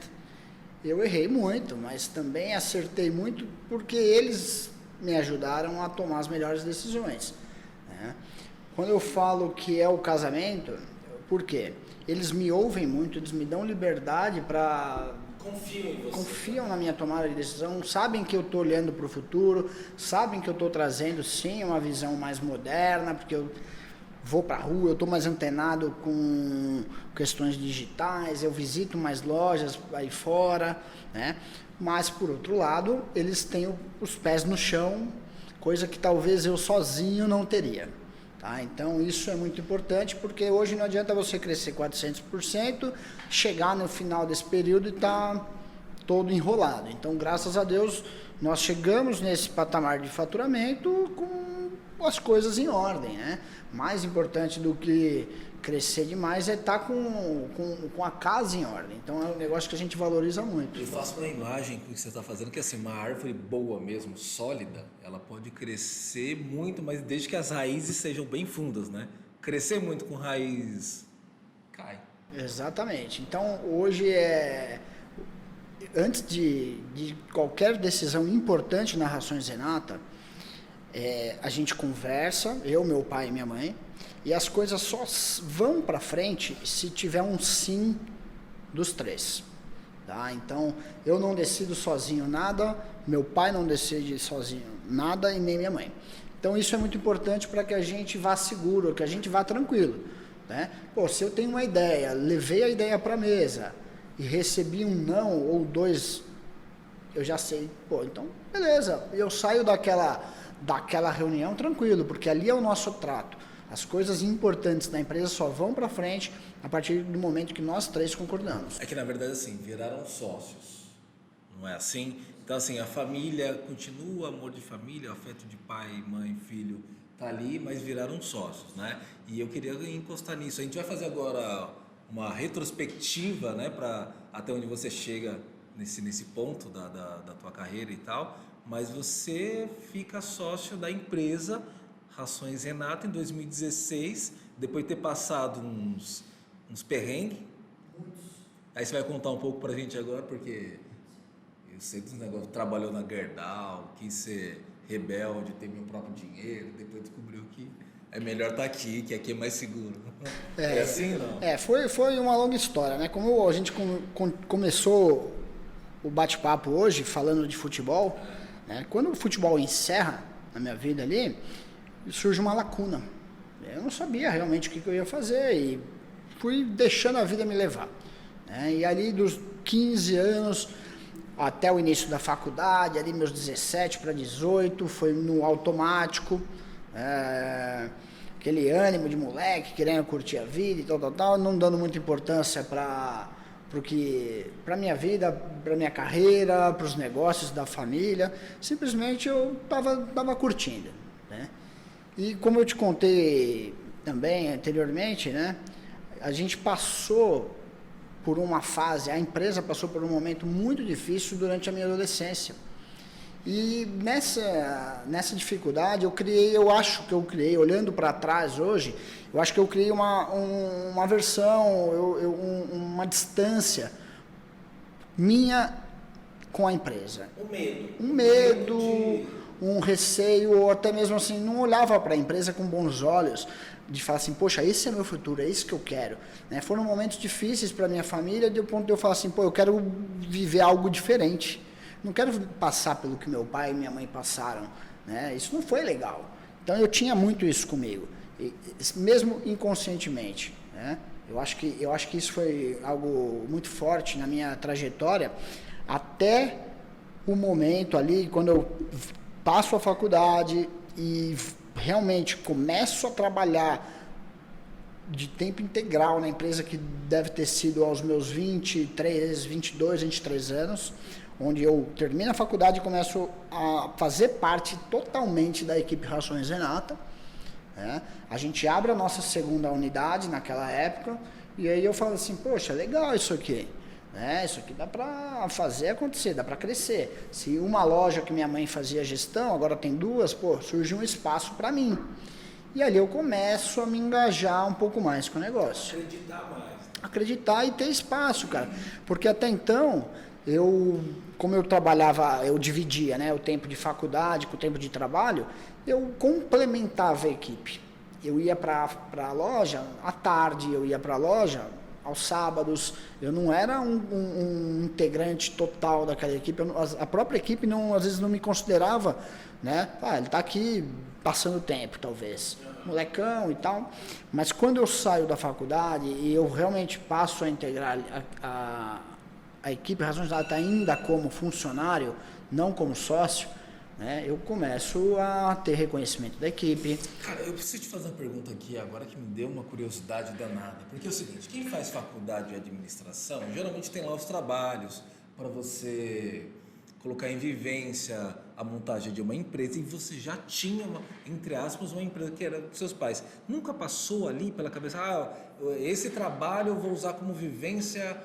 eu errei muito, mas também acertei muito porque eles me ajudaram a tomar as melhores decisões, né? Quando eu falo que é o casamento, por quê? Eles me ouvem muito, eles me dão liberdade para... Confiam em você. Confiam na minha tomada de decisão, sabem que eu estou olhando para o futuro, sabem que eu estou trazendo, sim, uma visão mais moderna, porque eu vou para a rua, eu estou mais antenado com questões digitais, eu visito mais lojas aí fora, né? Mas, por outro lado, eles têm os pés no chão, coisa que talvez eu sozinho não teria. Tá? Então, isso é muito importante, porque hoje não adianta você crescer 400%, chegar no final desse período e estar todo enrolado. Então, graças a Deus, nós chegamos nesse patamar de faturamento com as coisas em ordem, né? Mais importante do que crescer demais é estar com a casa em ordem. Então, é um negócio que a gente valoriza muito. Eu faço uma imagem com o que você está fazendo, que assim, uma árvore boa mesmo, sólida, ela pode crescer muito, mas desde que as raízes sejam bem fundas, né? Crescer muito com raiz, cai. Exatamente. Então, hoje antes de qualquer decisão importante na Rações Renata, a gente conversa, eu, meu pai e minha mãe, e as coisas só vão para frente se tiver um sim dos 3. Tá? Então, eu não decido sozinho nada, meu pai não decide sozinho nada e nem minha mãe. Então, isso é muito importante para que a gente vá seguro, que a gente vá tranquilo. Né? Pô, se eu tenho uma ideia, levei a ideia para a mesa e recebi um não ou 2, eu já sei, pô, então, beleza, eu saio daquela reunião tranquilo, porque ali é o nosso trato. As coisas importantes da empresa só vão para frente a partir do momento que nós 3 concordamos. É que, na verdade, assim, viraram sócios, não é assim? Então, assim, a família continua, amor de família, afeto de pai, mãe, filho, tá ali, mas viraram sócios, né? E eu queria encostar nisso. A gente vai fazer agora uma retrospectiva, né, para até onde você chega nesse ponto da tua carreira e tal, mas você fica sócio da empresa Rações Renata em 2016, depois de ter passado uns perrengues. Aí você vai contar um pouco pra gente agora, porque eu sei dos negócios, trabalhou na Gerdau, quis ser rebelde, ter meu próprio dinheiro, depois descobriu que é melhor estar aqui, que aqui é mais seguro. É assim, não? Foi uma longa história, né? Como a gente começou o bate-papo hoje, falando de futebol, né? Quando o futebol encerra na minha vida ali, surge uma lacuna. Eu não sabia realmente o que eu ia fazer e fui deixando a vida me levar, né? E ali dos 15 anos até o início da faculdade, ali meus 17 para 18, foi no automático, aquele ânimo de moleque, querendo curtir a vida e tal, não dando muita importância para minha vida, para minha carreira, para os negócios da família. Simplesmente eu tava curtindo, né? E como eu te contei também anteriormente, né? A gente passou por uma fase, a empresa passou por um momento muito difícil durante a minha adolescência. E nessa dificuldade eu acho que eu criei, olhando para trás hoje, eu acho que eu criei uma versão, uma distância minha com a empresa. Um medo, um receio, ou até mesmo assim, não olhava para a empresa com bons olhos, de falar assim, poxa, esse é meu futuro, é isso que eu quero, né? Foram momentos difíceis para minha família, de ponto de eu falar assim, pô, eu quero viver algo diferente. Não quero passar pelo que meu pai e minha mãe passaram, né? Isso não foi legal. Então eu tinha muito isso comigo, mesmo inconscientemente, né? Eu acho que isso foi algo muito forte na minha trajetória, até o momento ali, quando eu passo a faculdade e realmente começo a trabalhar de tempo integral na empresa, que deve ter sido aos meus 22, 23 anos, onde eu termino a faculdade e começo a fazer parte totalmente da equipe Rações Renata, né? A gente abre a nossa segunda unidade naquela época, e aí eu falo assim, poxa, legal isso aqui, né? Isso aqui dá para fazer acontecer, dá para crescer. Se uma loja que minha mãe fazia gestão, agora tem duas, pô, surge um espaço para mim. E ali eu começo a me engajar um pouco mais com o negócio. Acreditar mais. Acreditar e ter espaço, cara. Porque até então, como eu trabalhava, eu dividia, né, o tempo de faculdade com o tempo de trabalho, eu complementava a equipe. Eu ia para a loja à tarde, eu ia para a loja aos sábados. Eu não era um integrante total daquela equipe. A própria equipe às vezes não me considerava, né? Ele está aqui passando tempo, talvez, molecão e tal. Mas quando eu saio da faculdade e eu realmente passo a integrar a equipe Razões Renata ainda como funcionário, não como sócio, né, eu começo a ter reconhecimento da equipe. Cara, eu preciso te fazer uma pergunta aqui agora que me deu uma curiosidade danada. Porque é o seguinte, quem faz faculdade de administração, geralmente tem lá os trabalhos para você colocar em vivência a montagem de uma empresa, e você já tinha, entre aspas, uma empresa que era dos seus pais. Nunca passou ali pela cabeça, esse trabalho eu vou usar como vivência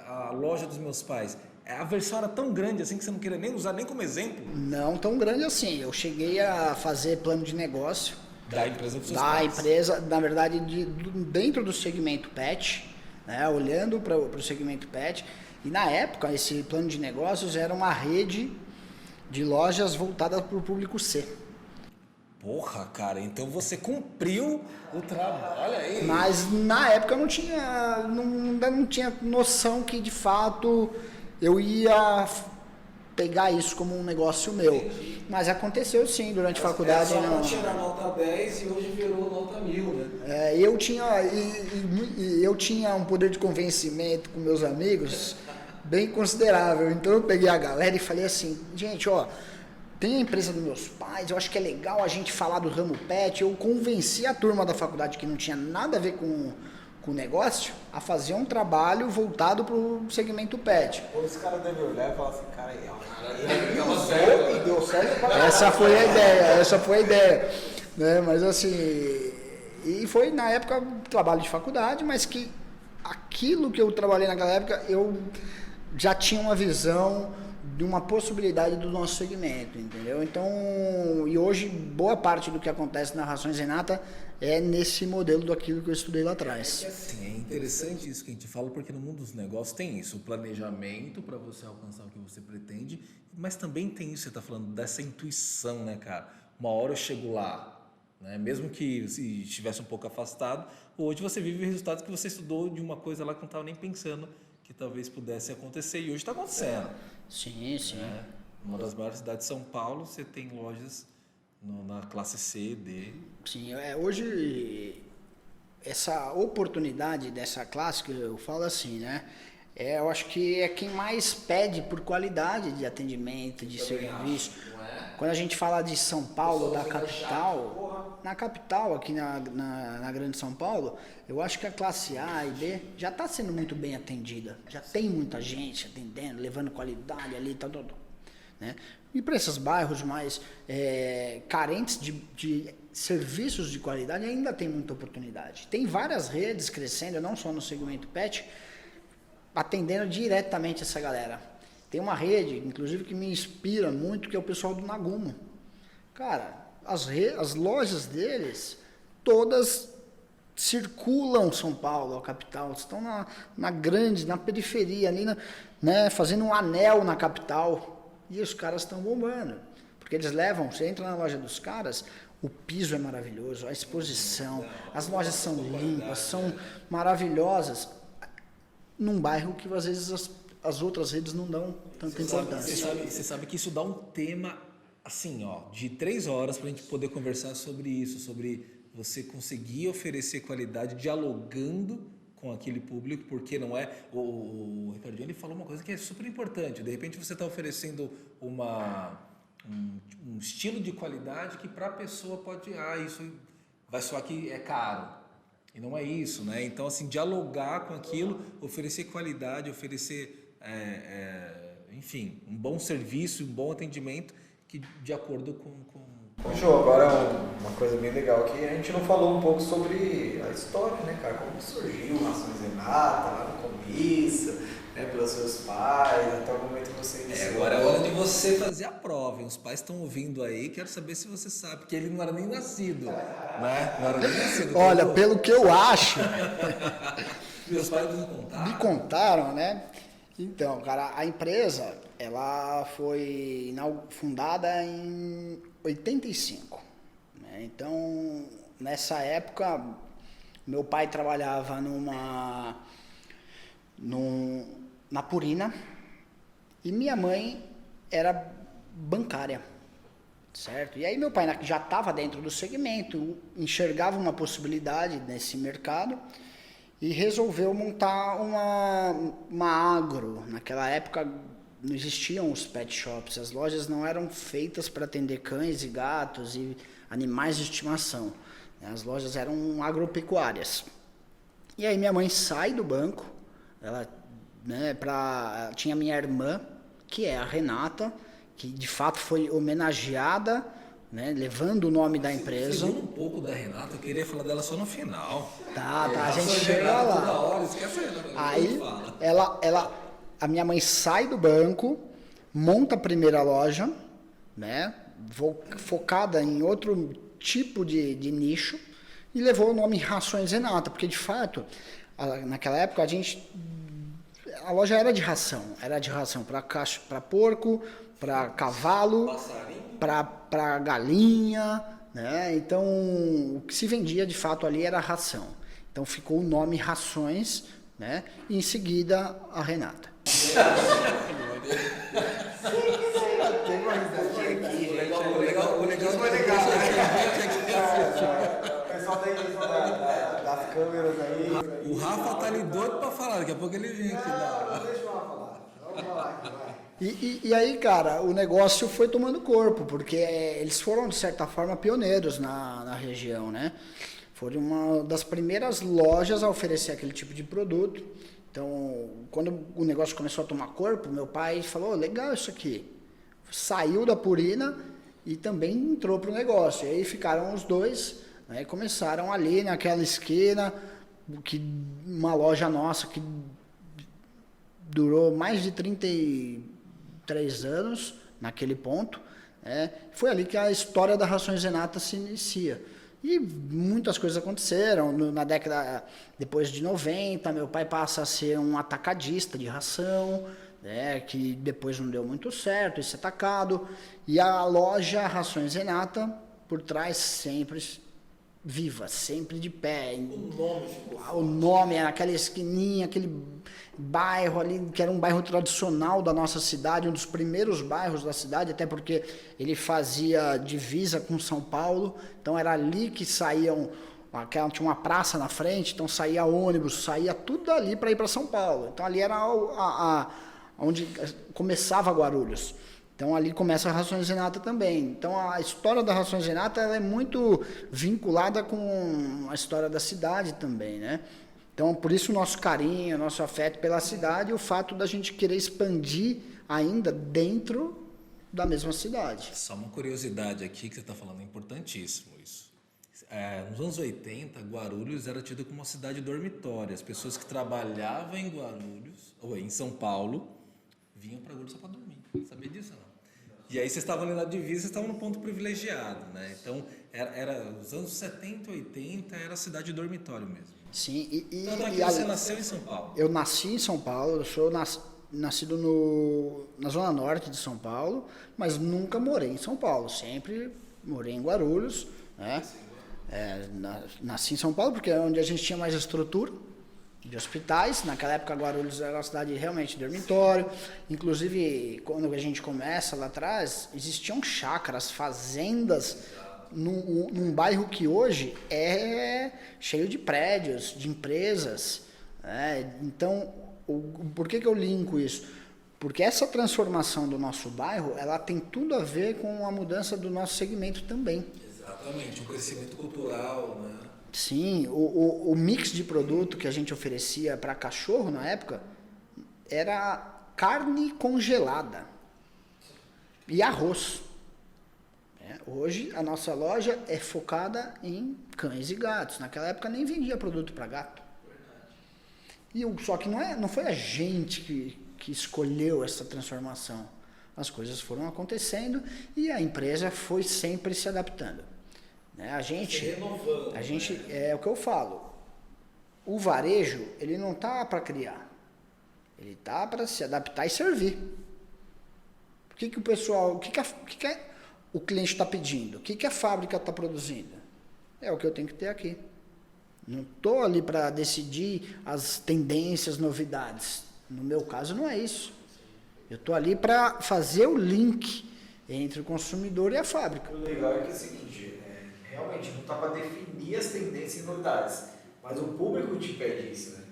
a loja dos meus pais. A versão era tão grande assim que você não queria nem usar nem como exemplo? Não tão grande assim. Eu cheguei a fazer plano de negócio da empresa dos seus da pais. empresa, na verdade, dentro do segmento pet, né, olhando para o segmento pet. E na época, esse plano de negócios era uma rede de lojas voltada para o público C. Porra, cara, então você cumpriu o trabalho. Olha aí. Mas na época eu não tinha noção que de fato eu ia pegar isso como um negócio meu. Entendi. Mas aconteceu sim, durante a faculdade. Ela não tinha nota 10 e hoje virou nota 1000, né? Eu tinha um poder de convencimento com meus amigos bem considerável. Então eu peguei a galera e falei assim, gente, tem a empresa dos meus pais, eu acho que é legal a gente falar do ramo pet. Eu convenci a turma da faculdade, que não tinha nada a ver com o negócio, a fazer um trabalho voltado para o segmento pet. Os caras devem olhar e falar assim, cara, Deu certo. Essa foi a ideia. Né? Mas assim, e foi na época trabalho de faculdade, mas que aquilo que eu trabalhei naquela época, eu já tinha uma visão de uma possibilidade do nosso segmento, entendeu? Então, e hoje, boa parte do que acontece na Rações Renata é nesse modelo daquilo que eu estudei lá atrás. Assim, é interessante isso que a gente fala, porque no mundo dos negócios tem isso, o planejamento para você alcançar o que você pretende, mas também tem isso, você está falando dessa intuição, né, cara? Uma hora eu chego lá, né? Mesmo que se estivesse um pouco afastado, hoje você vive resultados que você estudou de uma coisa lá que não estava nem pensando que que talvez pudesse acontecer, e hoje está acontecendo. Sim, sim. Né? Uma das maiores cidades de São Paulo, você tem lojas na classe C, D. Sim, hoje essa oportunidade dessa classe, que eu falo assim, né? Eu acho que é quem mais pede por qualidade de atendimento, de serviço. Quando a gente fala de São Paulo, da capital, na capital, aqui na Grande São Paulo, eu acho que a classe A e B já está sendo muito bem atendida. Já tem muita gente atendendo, levando qualidade ali, tal, né? E para esses bairros mais carentes de serviços de qualidade, ainda tem muita oportunidade. Tem várias redes crescendo, não só no segmento pet, atendendo diretamente essa galera. Tem uma rede, inclusive, que me inspira muito, que é o pessoal do Nagumo. Cara, as lojas deles, todas circulam São Paulo, a capital. Estão na periferia, ali, né, fazendo um anel na capital. E os caras estão bombando. Porque eles levam, você entra na loja dos caras, o piso é maravilhoso, a exposição, as lojas são limpas, são maravilhosas. Num bairro que às vezes as outras redes não dão tanta importância. Você sabe que isso dá um tema assim, ó, de 3 horas para a gente poder conversar sobre isso, sobre você conseguir oferecer qualidade dialogando com aquele público, porque não é... O Ricardinho, ele falou uma coisa que é super importante. De repente você está oferecendo um estilo de qualidade que para a pessoa pode... isso vai soar que é caro. E não é isso, né? Então, assim, dialogar com aquilo, oferecer qualidade, oferecer, enfim, um bom serviço, um bom atendimento que de acordo com... João, agora uma coisa bem legal que a gente não falou um pouco sobre a história, né, cara? Como surgiu Rações Renata lá no começo, né, pelos seus pais, até o momento que você iniciou. Agora é hora de você fazer a prova, hein? Os pais estão ouvindo aí, quero saber se você sabe, porque ele não era nem nascido, né? Não era nem nascido. Olha, pelo que eu acho... Meus pais me contaram. Me contaram, né? Então, cara, a empresa, ela foi fundada em 85, né? Então, nessa época, meu pai trabalhava na Purina e minha mãe era bancária, certo? E aí meu pai já estava dentro do segmento, enxergava uma possibilidade nesse mercado e resolveu montar uma agro. Naquela época não existiam os pet shops, as lojas não eram feitas para atender cães e gatos e animais de estimação. As lojas eram agropecuárias. E aí minha mãe sai do banco, ela, né, tinha minha irmã, que é a Renata, que de fato foi homenageada, né, levando o nome da empresa. Um pouco da Renata, eu queria falar dela só no final. Tá, a gente chega lá. Toda hora, esquece aí a minha mãe sai do banco, monta a primeira loja, né, focada em outro tipo de nicho, e levou o nome Rações Renata, porque de fato, naquela época a loja era de ração para porco, para cavalo, para galinha, né? Então o que se vendia de fato ali era ração. Então ficou o nome Rações, né? E em seguida a Renata. O legal foi legal. O pessoal das câmeras aí. O Rafa tá ali doido pra falar, daqui a pouco ele vem aqui. Deixa eu falar. Vamos falar aqui, vai. E aí, cara, o negócio foi tomando corpo, porque eles foram, de certa forma, pioneiros na região, né? Foram uma das primeiras lojas a oferecer aquele tipo de produto. Então, quando o negócio começou a tomar corpo, meu pai falou, legal isso aqui. Saiu da Purina e também entrou pro negócio. E aí ficaram os dois, né? Começaram ali naquela esquina, uma loja nossa que durou mais de 33 anos naquele ponto. Foi ali que a história da Rações Renata se inicia. E muitas coisas aconteceram. Na década depois de 90, meu pai passa a ser um atacadista de ração, né, que depois não deu muito certo, esse atacado. E a loja Rações Renata, por trás, sempre viva, sempre de pé. O nome ficou O nome era aquela esquininha, aquele bairro ali, que era um bairro tradicional da nossa cidade, um dos primeiros bairros da cidade, até porque ele fazia divisa com São Paulo, então era ali que saíam, tinha uma praça na frente, então saía ônibus, saía tudo ali para ir para São Paulo. Então ali era onde começava Guarulhos. Então ali começa a Rações Renata também. Então a história da Rações Renata ela é muito vinculada com a história da cidade também, né? Então por isso o nosso carinho, o nosso afeto pela cidade e o fato da gente querer expandir ainda dentro da mesma cidade. Só uma curiosidade aqui que você está falando, é importantíssimo isso. Nos anos 80, Guarulhos era tido como uma cidade dormitória. As pessoas que trabalhavam em Guarulhos, ou em São Paulo, vinham para Guarulhos só para dormir. Sabia disso, não? E aí vocês estavam ali na divisa, vocês estavam no ponto privilegiado, né? Então, os anos 70, 80, era cidade dormitório mesmo. Sim, Tanto é que você nasceu em São Paulo. Eu nasci em São Paulo, eu sou nascido na Zona Norte de São Paulo, mas nunca morei em São Paulo, sempre morei em Guarulhos, né? Nasci em São Paulo porque é onde a gente tinha mais estrutura de hospitais. Naquela época Guarulhos era uma cidade realmente dormitório, inclusive quando a gente começa lá atrás, existiam chácaras, fazendas, num bairro que hoje é cheio de prédios, de empresas, né? Então, por que eu linko isso? Porque essa transformação do nosso bairro, ela tem tudo a ver com a mudança do nosso segmento também. Exatamente, um crescimento cultural, né? Sim, o mix de produto que a gente oferecia para cachorro na época era carne congelada e arroz. Hoje a nossa loja é focada em cães e gatos. Naquela época nem vendia produto para gato. Só que não foi a gente que escolheu essa transformação. As coisas foram acontecendo e a empresa foi sempre se adaptando. A gente, é o que eu falo, o varejo, ele não tá para criar, ele tá para se adaptar e servir. O que o pessoal, o que o cliente está pedindo? O que a fábrica está produzindo? É o que eu tenho que ter aqui. Não estou ali para decidir as tendências, novidades. No meu caso não é isso. Eu estou ali para fazer o link entre o consumidor e a fábrica. O legal é que é o seguinte, realmente não está para definir as tendências e novidades, mas o público te pede isso, né?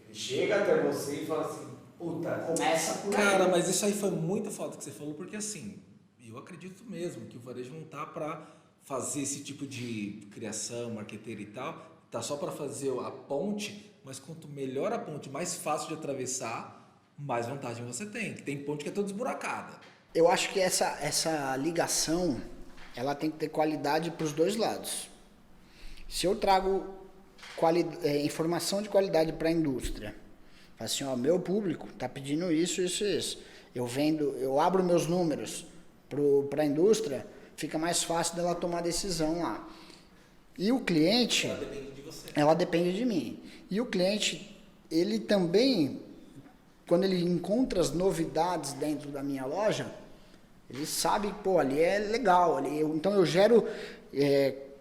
Ele chega até você e fala assim, puta, começa por aí. Cara, mas isso aí foi muito foda que você falou, porque assim, eu acredito mesmo que o varejo não tá para fazer esse tipo de criação, marqueteira e tal, tá só para fazer a ponte, mas quanto melhor a ponte, mais fácil de atravessar, mais vantagem você tem. Tem ponte que é toda esburacada. Eu acho que essa ligação, ela tem que ter qualidade para os dois lados. Se eu trago informação de qualidade para a indústria, assim, ó, meu público está pedindo isso, isso e isso. Eu abro meus números para a indústria, fica mais fácil dela tomar decisão lá. E o cliente, Ela depende de você. Ela depende de mim. E o cliente, ele também, quando ele encontra as novidades dentro da minha loja, ele sabe, pô, ali é legal. Então eu gero,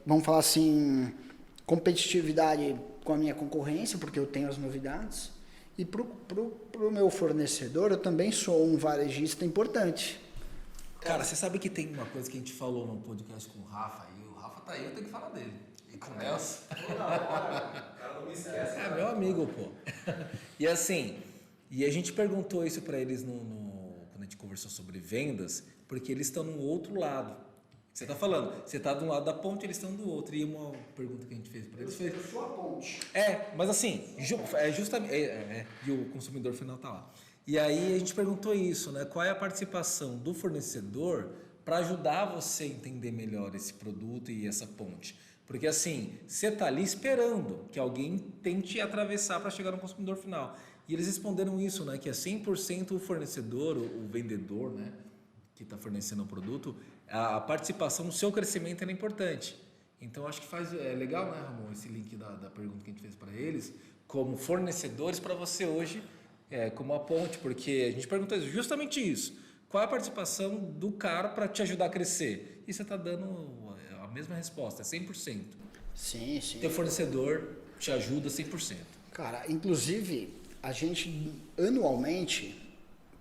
vamos falar assim, competitividade com a minha concorrência, porque eu tenho as novidades. E pro meu fornecedor, eu também sou um varejista importante. Cara, você sabe que tem uma coisa que a gente falou no podcast com o Rafa, e o Rafa tá aí, eu tenho que falar dele. E com o Nelson. O cara não me esquece. É meu amigo, pô. E assim, a gente perguntou isso pra eles quando a gente conversou sobre vendas, porque eles estão no outro lado. Você tá falando, você tá de um lado da ponte, eles estão do outro. E uma pergunta que a gente fez pra eles foi... Eu sou a ponte. Mas assim, justamente... e o consumidor final tá lá. E aí a gente perguntou isso, né? Qual é a participação do fornecedor para ajudar você a entender melhor esse produto e essa ponte? Porque assim, você tá ali esperando que alguém tente atravessar para chegar no consumidor final. E eles responderam isso, né? Que é 100% o fornecedor, o vendedor, né? Que está fornecendo o produto, a participação no seu crescimento é importante. Então acho que é legal, né, Ramon, esse link da pergunta que a gente fez para eles, como fornecedores para você hoje, como a ponte, porque a gente perguntou justamente isso. Qual é a participação do cara para te ajudar a crescer? E você está dando a mesma resposta, é 100%. Sim, sim. Teu fornecedor te ajuda 100%. Cara, inclusive, a gente anualmente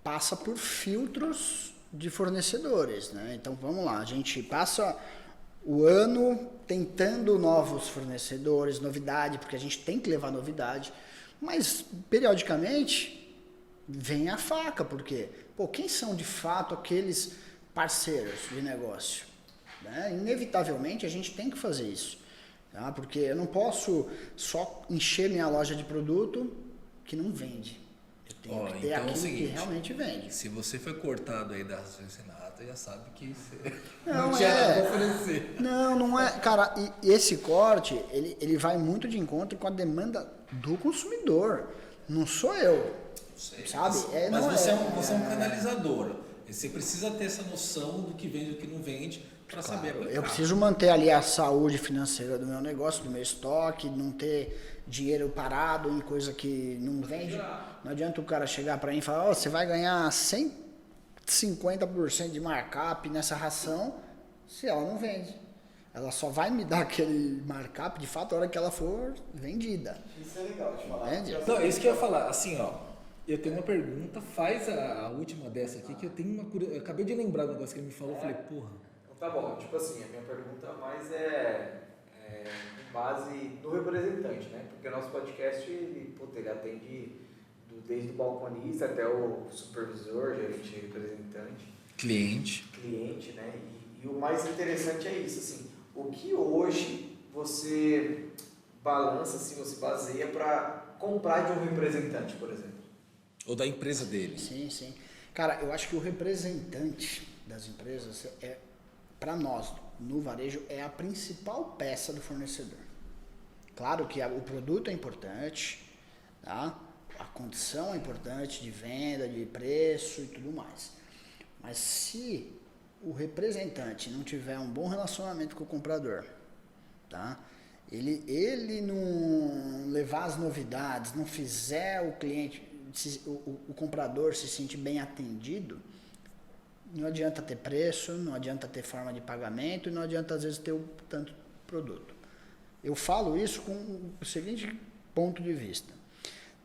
passa por filtros de fornecedores, né? Então, vamos lá, a gente passa o ano tentando novos fornecedores, novidade, porque a gente tem que levar novidade, mas, periodicamente, vem a faca, porque, quem são de fato aqueles parceiros de negócio? Né? Inevitavelmente, a gente tem que fazer isso. Tá? Porque eu não posso só encher minha loja de produto que não vende. Eu tenho que ter então aquilo seguinte, que realmente vende. Se você foi cortado aí da Renata, já sabe que você Não tinha nada é. pra oferecer. Não é. Cara, e esse corte, ele vai muito de encontro com a demanda do consumidor. Não sou eu. Sei, Sabe? Mas Não você é um canalizador. Você precisa ter essa noção do que vende e do que não vende para saber aplicar. Eu preciso manter ali a saúde financeira do meu negócio, do meu estoque, não ter dinheiro parado em coisa que não vende. Não adianta o cara chegar para mim e falar, você vai ganhar 150% de markup nessa ração se ela não vende. Ela só vai me dar aquele markup, de fato, a hora que ela for vendida. Isso é legal de falar. Não, isso que eu ia falar. Assim, eu tenho uma pergunta, faz a última dessa aqui, que eu tenho uma curiosidade. Eu acabei de lembrar do negócio que ele me falou, eu falei, porra. Tá bom, tipo assim, a minha pergunta mais é com base no representante, né? Porque o nosso podcast, ele atende desde o balconista até o supervisor, gerente, representante. Cliente, né? E o mais interessante é isso, assim, o que hoje você balança, assim, você baseia para comprar de um representante, por exemplo? Ou da empresa dele. Sim, sim. Cara, eu acho que o representante das empresas para nós, no varejo, é a principal peça do fornecedor. Claro que o produto é importante, tá? A condição é importante de venda, de preço e tudo mais. Mas se o representante não tiver um bom relacionamento com o comprador, tá? Ele não levar as novidades, não fizer o cliente, o comprador se sentir bem atendido, não adianta ter preço, não adianta ter forma de pagamento e não adianta às vezes ter tanto produto. Eu falo isso com o seguinte ponto de vista.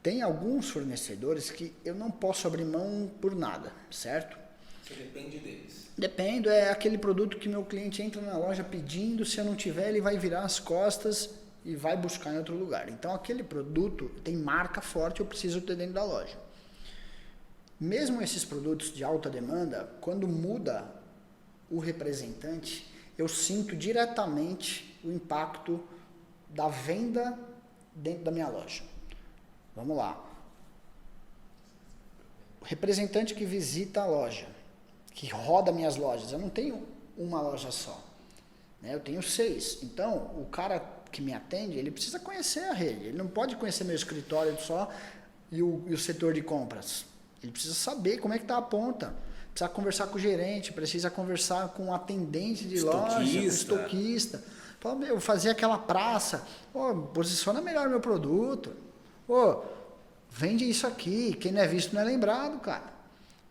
Tem alguns fornecedores que eu não posso abrir mão por nada, certo? Você depende deles. Dependo, é aquele produto que meu cliente entra na loja pedindo, se eu não tiver ele vai virar as costas e vai buscar em outro lugar. Então aquele produto tem marca forte, eu preciso ter dentro da loja. Mesmo esses produtos de alta demanda, quando muda o representante, eu sinto diretamente o impacto da venda dentro da minha loja. Vamos lá. O representante que visita a loja, que roda minhas lojas, eu não tenho uma loja só, né? Eu tenho 6. Então, o cara que me atende, ele precisa conhecer a rede. Ele não pode conhecer meu escritório só e o setor de compras. Ele precisa saber como é que está a ponta. Precisa conversar com o gerente, precisa conversar com o atendente de loja, com o estoquista. Fala, meu, fazer aquela praça. Posiciona melhor meu produto. Vende isso aqui. Quem não é visto não é lembrado, cara.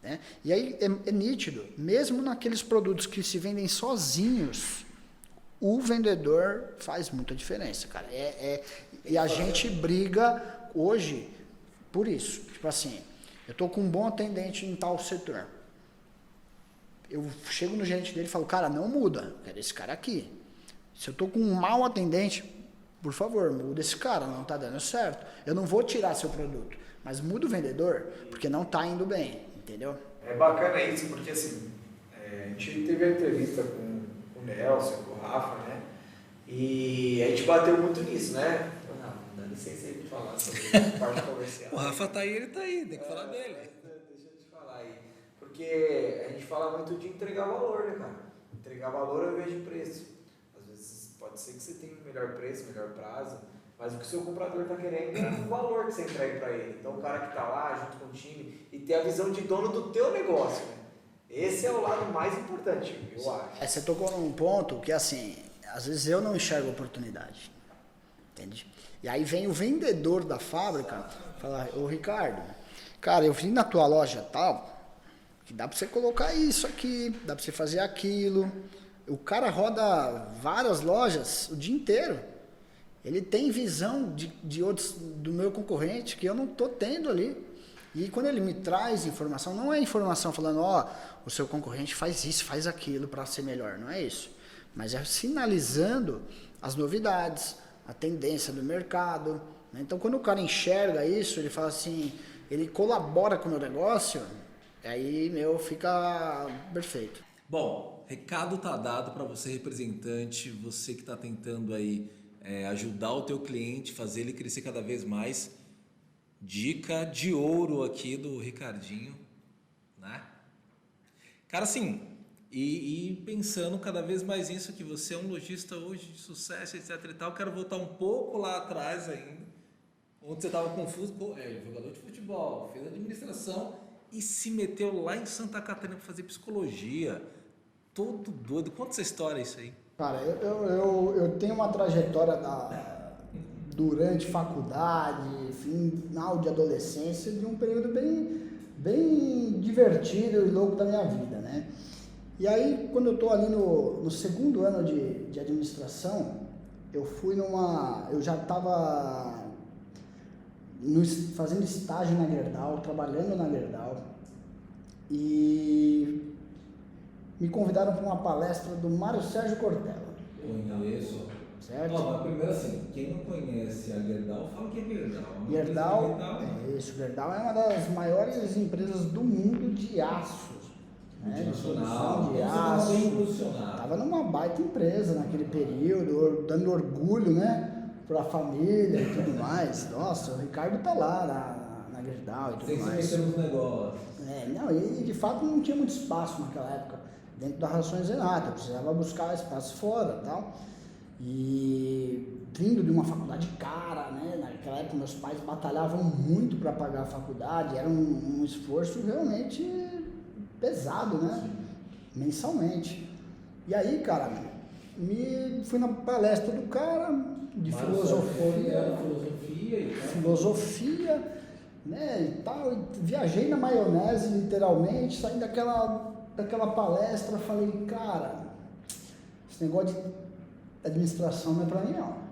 Né? E aí é nítido. Mesmo naqueles produtos que se vendem sozinhos, o vendedor faz muita diferença, cara. E a gente briga hoje por isso. Tipo assim, eu tô com um bom atendente em tal setor. Eu chego no gerente dele e falo, cara, não muda, eu quero esse cara aqui. Se eu tô com um mau atendente, por favor, muda esse cara, não tá dando certo. Eu não vou tirar seu produto, mas muda o vendedor, porque não tá indo bem, entendeu? É bacana isso, porque assim, a gente teve a entrevista com o Nelson, com o Rafa, né? E a gente bateu muito nisso, né? Não, dá licença aí pra falar sobre a parte comercial. O Rafa tá aí, ele tá aí, tem que falar dele. Deixa eu te falar aí. Porque a gente fala muito de entregar valor, né, cara? Entregar valor ao invés de preço. Às vezes pode ser que você tenha um melhor preço, melhor prazo, mas o que o seu comprador está querendo é o valor que você entrega para ele. Então o cara que está lá junto com o time e ter a visão de dono do teu negócio, né? Esse é o lado mais importante, eu acho. Você tocou num ponto que, assim, às vezes eu não enxergo oportunidade, entende? E aí vem o vendedor da fábrica falar, ô Ricardo, cara, eu vim na tua loja tal, que dá para você colocar isso aqui, dá para você fazer aquilo. O cara roda várias lojas o dia inteiro. ele tem visão de outros, do meu concorrente que eu não estou tendo ali. E quando ele me traz informação, não é informação falando, o seu concorrente faz isso, faz aquilo para ser melhor, não é isso. Mas é sinalizando as novidades, a tendência do mercado, né? Então, quando o cara enxerga isso, ele fala assim, ele colabora com o meu negócio, aí, fica perfeito. Bom, recado tá dado para você, representante, você que está tentando aí ajudar o teu cliente, fazer ele crescer cada vez mais. Dica de ouro aqui do Ricardinho, né? Cara, assim, e pensando cada vez mais nisso, que você é um lojista hoje de sucesso, etc e tal, quero voltar um pouco lá atrás ainda, onde você estava confuso, jogador de futebol, fez administração e se meteu lá em Santa Catarina para fazer psicologia, todo doido. Conta essa história isso aí. Cara, eu tenho uma trajetória durante faculdade, final de adolescência, de um período bem divertido e louco da minha vida, né? E aí, quando eu estou ali no segundo ano de administração, eu já estava fazendo estágio na Gerdau, trabalhando na Gerdau, e me convidaram para uma palestra do Mário Sérgio Cortella. Conheço. Certo? Mas primeiro assim, quem não conhece a Gerdau, fala que é Gerdau, Gerdau é uma das maiores empresas do mundo de aços. Multinacional, de aço. Estava Estava numa baita empresa naquele período, dando orgulho, né, para a família e tudo mais. Nossa, o Ricardo tá lá na Gerdau e tudo mais. Sem se meter nos negócios. E de fato não tinha muito espaço naquela época dentro da Rações Renata, precisava buscar espaço fora e tal. E vindo de uma faculdade cara, né? Naquela época meus pais batalhavam muito para pagar a faculdade, era um esforço realmente pesado, né? Sim. Mensalmente. E aí, cara, fui na palestra do cara de filosofia, né? E tal, e viajei na maionese, literalmente, saí daquela palestra, falei, cara, esse negócio de administração não é pra mim, não.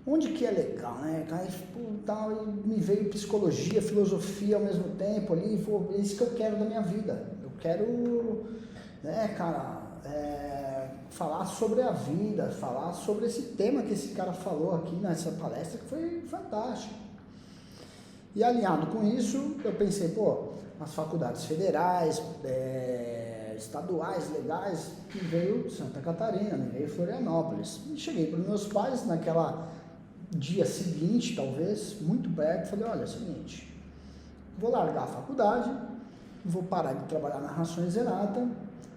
Onde que é legal, né? E me veio psicologia, filosofia ao mesmo tempo ali, é isso que eu quero da minha vida. Eu quero, né, cara, falar sobre a vida, falar sobre esse tema que esse cara falou aqui nessa palestra, que foi fantástico. E alinhado com isso, eu pensei, as faculdades federais, estaduais, legais, me veio Santa Catarina, me veio Florianópolis. E cheguei para os meus pais naquela dia seguinte, talvez, muito perto, falei, olha, é o seguinte, vou largar a faculdade, vou parar de trabalhar na Rações Renata,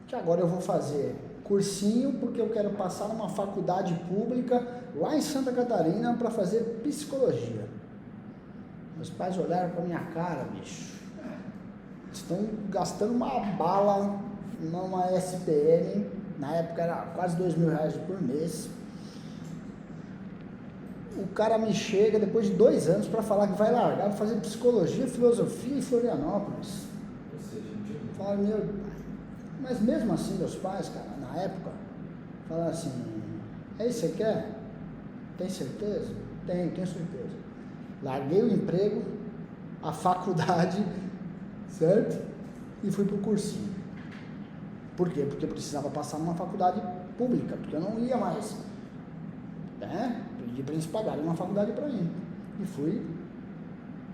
que agora eu vou fazer cursinho, porque eu quero passar numa faculdade pública lá em Santa Catarina para fazer psicologia. Meus pais olharam para minha cara, bicho, estão gastando uma bala numa SPM, na época era quase R$2.000 por mês. O cara me chega depois de 2 anos para falar que vai largar, vai fazer psicologia, filosofia em Florianópolis. Fala, mas mesmo assim meus pais, cara, na época, falaram assim, é isso que você quer? Tem certeza? Tenho certeza. Larguei o emprego, a faculdade, certo? E fui pro cursinho. Por quê? Porque eu precisava passar numa faculdade pública, porque eu não ia mais, né? Pedi para eles pagarem uma faculdade para mim. E fui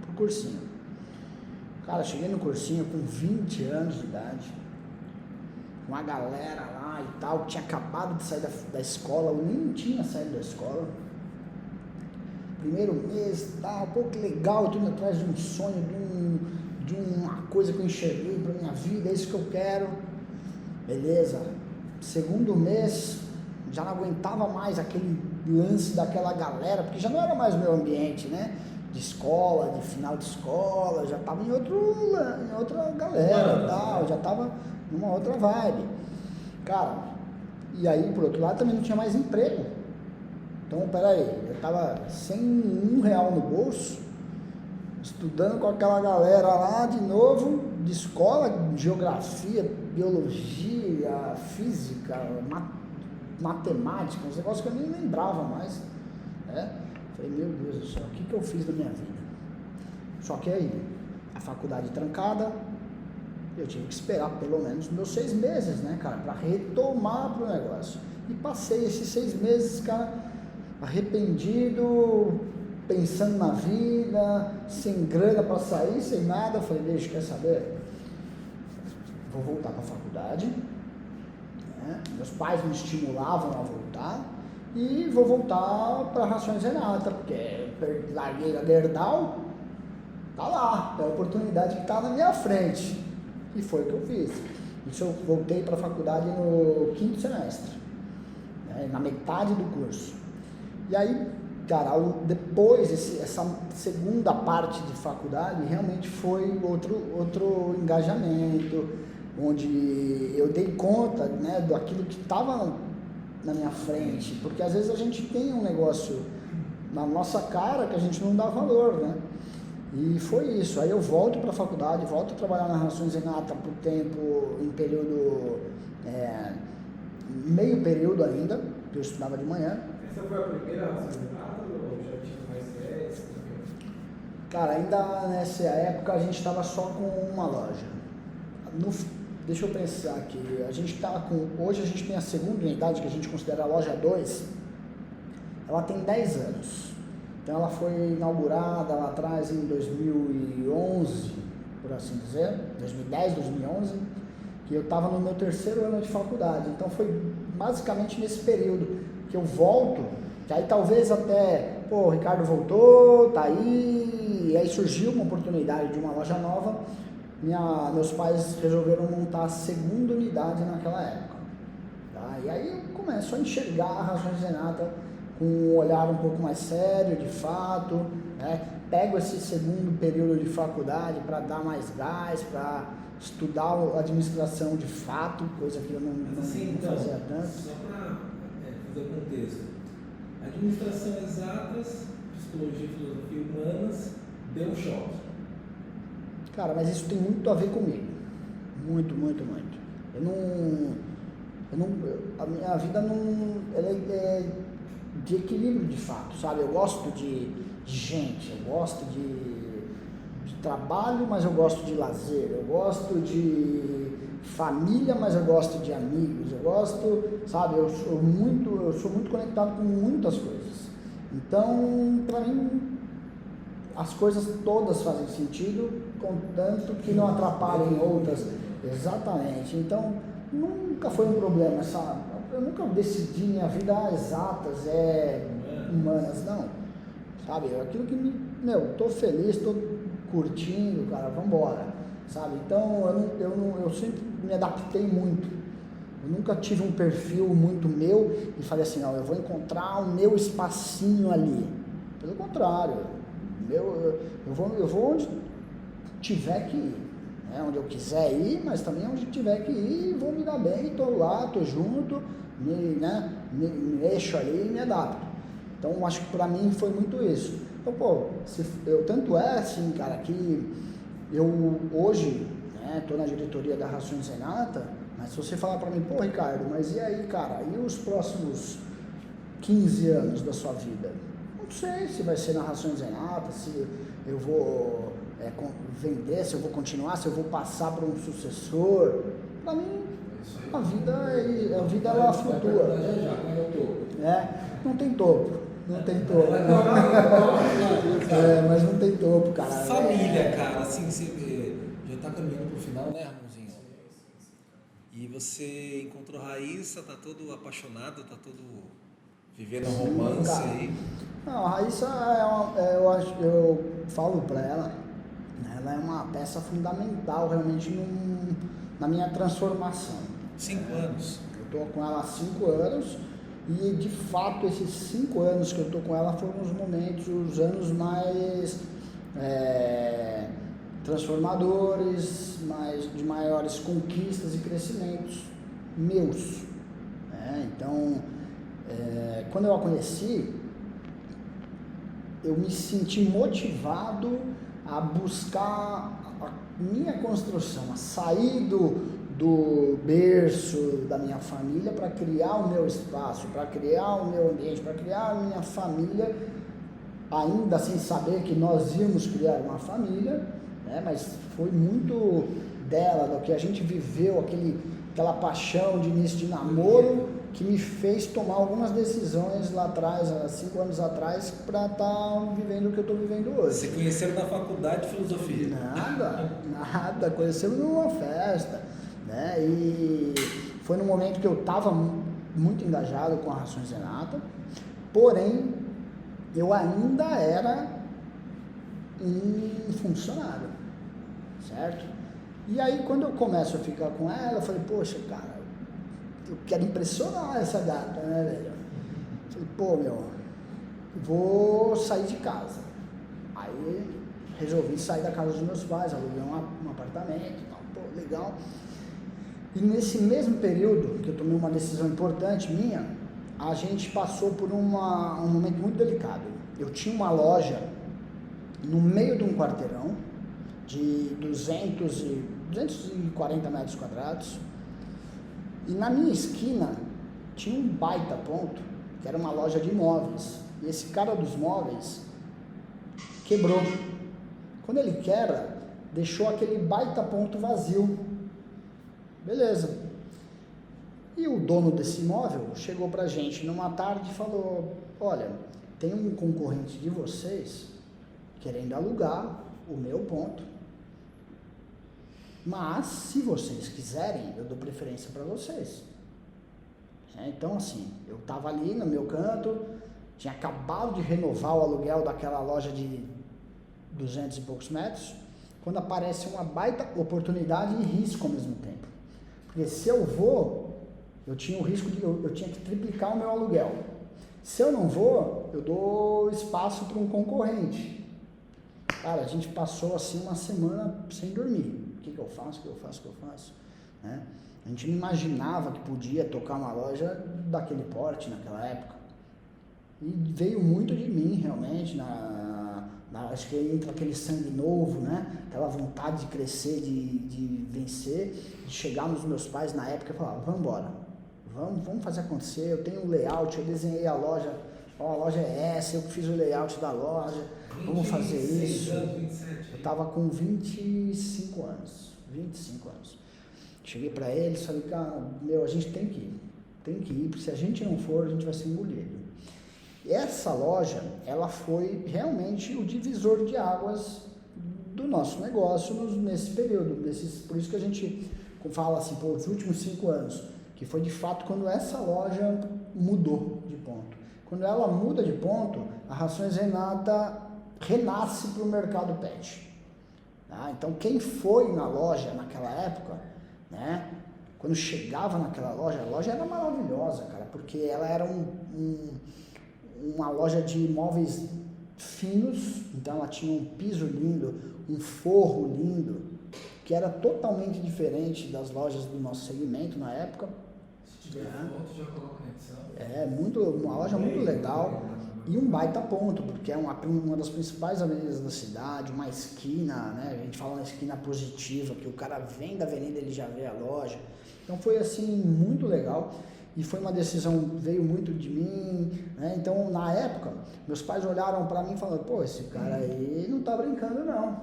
pro cursinho. Cara, cheguei no cursinho com 20 anos de idade, com a galera lá e tal, tinha acabado de sair da escola, eu nem tinha saído da escola. Primeiro mês, tal, que legal, tudo atrás de um sonho, de uma coisa que eu enxerguei para minha vida, é isso que eu quero. Beleza. Segundo mês, já não aguentava mais aquele lance daquela galera, porque já não era mais o meu ambiente, né? De escola, de final de escola, já estava em outra galera e tal, já estava numa outra vibe. Cara, e aí, por outro lado, também não tinha mais emprego. Então, peraí, eu estava sem R$1 no bolso, estudando com aquela galera lá de novo, de escola, geografia, biologia, física, matemática, uns negócios que eu nem lembrava mais. né? Falei, meu Deus do céu, o que eu fiz da minha vida? Só que aí, a faculdade trancada, eu tive que esperar pelo menos meus 6 meses, né, cara, para retomar pro negócio. E passei esses 6 meses, cara, arrependido, pensando na vida, sem grana para sair, sem nada. Falei, deixa, quer saber? Vou voltar para a faculdade, né? Meus pais me estimulavam a voltar e vou voltar para Rações Renata, porque larguei a Gerdau, tá lá, é a oportunidade que está na minha frente. E foi o que eu fiz. Isso eu voltei para a faculdade no 5º semestre, né, na metade do curso. E aí, cara, depois, essa segunda parte de faculdade realmente foi outro engajamento, onde eu dei conta, né, daquilo que estava na minha frente, porque às vezes a gente tem um negócio na nossa cara que a gente não dá valor, né? E foi isso. Aí eu volto para a faculdade, volto a trabalhar na Rações Renata por tempo, em período, meio período ainda, que eu estudava de manhã. Essa foi a primeira Rações Renata ou já tinha mais 10? Cara, ainda nessa época a gente estava só com uma loja. Deixa eu pensar aqui, hoje a gente tem a segunda unidade, que a gente considera a loja 2, ela tem 10 anos. Então ela foi inaugurada lá atrás em 2011, por assim dizer, 2010, 2011, que eu estava no meu 3º ano de faculdade. Então foi basicamente nesse período que eu volto, que aí talvez até, o Ricardo voltou, tá aí, e aí surgiu uma oportunidade de uma loja nova. Meus pais resolveram montar a segunda unidade naquela época, tá? E aí eu começo a enxergar a Rações Renata com um olhar um pouco mais sério, de fato, né? Pego esse segundo período de faculdade para dar mais gás, para estudar administração de fato, coisa que eu não fazia tanto. Só para fazer o contexto, administração exatas, psicologia, filosofia humanas, deu um choque. Cara, mas isso tem muito a ver comigo. Muito, muito, muito. A minha vida ela é de equilíbrio de fato, sabe? Eu gosto de gente, eu gosto de trabalho, mas eu gosto de lazer, eu gosto de família, mas eu gosto de amigos, eu gosto, sabe? Eu sou muito conectado com muitas coisas. Então, para mim, as coisas todas fazem sentido, contanto que não atrapalhem outras. Exatamente. Então, nunca foi um problema, sabe? Eu nunca decidi minha vida exatas, humanas, não. Sabe? Aquilo que tô feliz, tô curtindo, cara, vambora. Sabe? Então, eu sempre me adaptei muito. Eu nunca tive um perfil muito meu e falei assim, não, eu vou encontrar o meu espacinho ali. Pelo contrário. Eu vou onde tiver que ir, né? Onde eu quiser ir, mas também onde tiver que ir, vou me dar bem, estou lá, estou junto, me mexo ali e me adapto. Então, acho que para mim foi muito isso. Então, tanto é assim, cara, que eu hoje, né, estou na diretoria da Rações Renata, mas se você falar para mim, Ricardo, mas e aí, cara, e os próximos 15 anos da sua vida? Não sei se vai ser na Rações Renata, se eu vou vender, se eu vou continuar, se eu vou passar para um sucessor. Para mim, a vida ela flutua. Não tem topo. Não tem topo. Mas não tem topo, cara. Família, cara, assim, você já tá caminhando pro final, né, Ramonzinho? E você encontrou Raíssa, tá todo apaixonado, tá todo vivendo um romance aí. Não, a Raíssa eu falo pra ela, né, ela é uma peça fundamental realmente na minha transformação. 5 anos. Eu tô com ela há 5 anos e de fato esses 5 anos que eu tô com ela foram os anos mais transformadores, de maiores conquistas e crescimentos meus, né? Então, quando eu a conheci, eu me senti motivado a buscar a minha construção, a sair do berço da minha família para criar o meu espaço, para criar o meu ambiente, para criar a minha família, ainda sem saber que nós íamos criar uma família, né? Mas foi muito dela, do que a gente viveu, aquela paixão de início de namoro, que me fez tomar algumas decisões lá atrás, há 5 anos atrás, para estar vivendo o que eu estou vivendo hoje. Você conheceu na faculdade de filosofia? Nada, conhecemos numa festa, né? E foi no momento que eu estava muito engajado com a Rações Renata, porém, eu ainda era um funcionário, certo? E aí, quando eu começo a ficar com ela, eu falei, poxa, cara, eu quero impressionar essa gata, né, velho? Falei, pô, meu, vou sair de casa. Aí, resolvi sair da casa dos meus pais, aluguei um apartamento, pô, legal. E nesse mesmo período, que eu tomei uma decisão importante minha, a gente passou por um momento muito delicado. Eu tinha uma loja no meio de um quarteirão de 240 metros quadrados, e na minha esquina tinha um baita ponto, que era uma loja de móveis, e esse cara dos móveis quebrou. Quando ele quebra, deixou aquele baita ponto vazio. Beleza. E o dono desse imóvel chegou pra gente numa tarde e falou, olha, tem um concorrente de vocês querendo alugar o meu ponto, mas se vocês quiserem, eu dou preferência para vocês. Então assim, eu tava ali no meu canto, tinha acabado de renovar o aluguel daquela loja de 200 e poucos metros, quando aparece uma baita oportunidade e risco ao mesmo tempo. Porque se eu vou, eu tinha o risco de eu tinha que triplicar o meu aluguel. Se eu não vou, eu dou espaço para um concorrente. Cara, a gente passou assim uma semana sem dormir. O que eu faço? Né? A gente não imaginava que podia tocar uma loja daquele porte naquela época. E veio muito de mim, realmente, acho que entra aquele sangue novo, né? Aquela vontade de crescer, de vencer, de chegar nos meus pais na época e falar, vamos embora, vamos fazer acontecer, eu tenho um layout, eu desenhei a loja, a loja é essa, eu fiz o layout da loja, vamos fazer isso. Eu estava com 25 anos. Cheguei para eles e falei, cara, a gente tem que ir, porque se a gente não for, a gente vai ser engolido. E essa loja, ela foi realmente o divisor de águas do nosso negócio nesse período, por isso que a gente fala assim, os últimos 5 anos, que foi de fato quando essa loja mudou de ponto. Quando ela muda de ponto, a Rações Renata renasce para o mercado pet. Tá? Então, quem foi na loja naquela época, né, quando chegava naquela loja, a loja era maravilhosa, cara, porque ela era uma loja de móveis finos, então ela tinha um piso lindo, um forro lindo, que era totalmente diferente das lojas do nosso segmento na época. Se tiver foto, já coloca na edição. Uma loja muito legal e um baita ponto, porque é uma das principais avenidas da cidade, uma esquina, né? A gente fala uma esquina positiva, que o cara vem da avenida, ele já vê a loja. Então foi assim, muito legal. E foi uma decisão, veio muito de mim, né? Então, na época, meus pais olharam para mim e falaram, pô, esse cara aí não tá brincando não,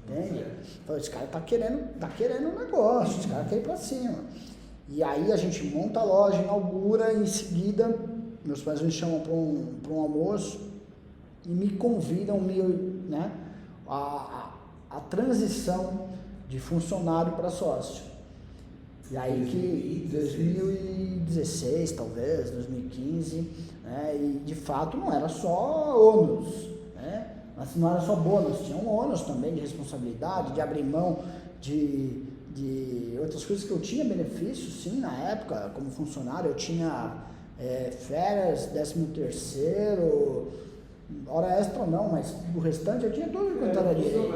entende? Falei, esse cara tá querendo um negócio, esse cara quer ir para cima. E aí a gente monta a loja, inaugura, e em seguida, meus pais me chamam para um almoço e me convidam, né, a transição de funcionário para sócio. E aí que 2016, talvez, 2015, né, e de fato não era só ônus, né, mas não era só bônus, tinha um ônus também de responsabilidade, de abrir mão de outras coisas que eu tinha benefício, sim, na época, como funcionário, eu tinha férias, 13º, hora extra não, mas o restante eu tinha tudo quanto era direito.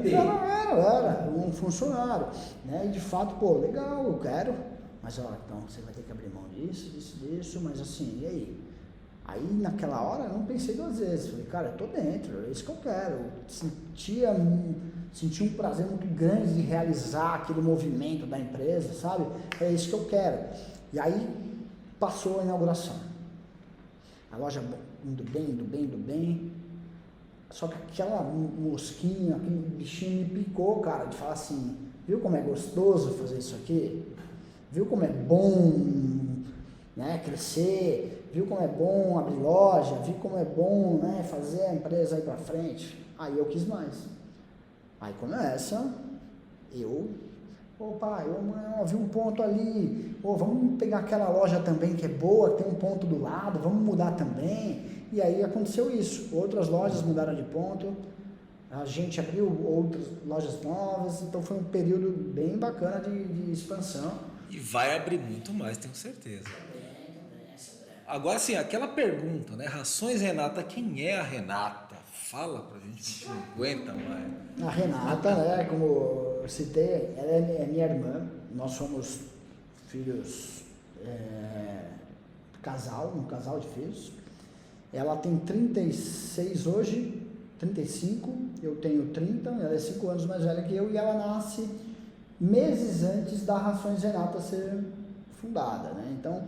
Era um funcionário, né? E de fato, pô, legal, eu quero, mas ó, então você vai ter que abrir mão disso, mas assim, e aí? Aí naquela hora eu não pensei 2 vezes, falei, cara, eu tô dentro, é isso que eu quero. Eu sentia senti um prazer muito grande de realizar aquele movimento da empresa, sabe? É isso que eu quero. E aí passou a inauguração. A loja indo bem. Só que aquela mosquinha, aquele bichinho me picou, cara, de falar assim, viu como é gostoso fazer isso aqui? Viu como é bom, né, crescer? Viu como é bom abrir loja? Viu como é bom, né, fazer a empresa ir pra frente? Aí eu quis mais. Aí começa, pai, mãe, vi um ponto ali, vamos pegar aquela loja também que é boa, tem um ponto do lado, vamos mudar também. E aí aconteceu isso, outras lojas mudaram de ponto, a gente abriu outras lojas novas, então foi um período bem bacana de expansão. E vai abrir muito mais, tenho certeza. Agora sim, aquela pergunta, né? Rações Renata, quem é a Renata? Fala pra gente, não aguenta mais. A Renata, né, como eu citei, ela é minha irmã, nós somos filhos, um casal de filhos. Ela tem 36 hoje, 35, eu tenho 30, ela é 5 anos mais velha que eu e ela nasce meses antes da Rações Renata ser fundada, né? Então,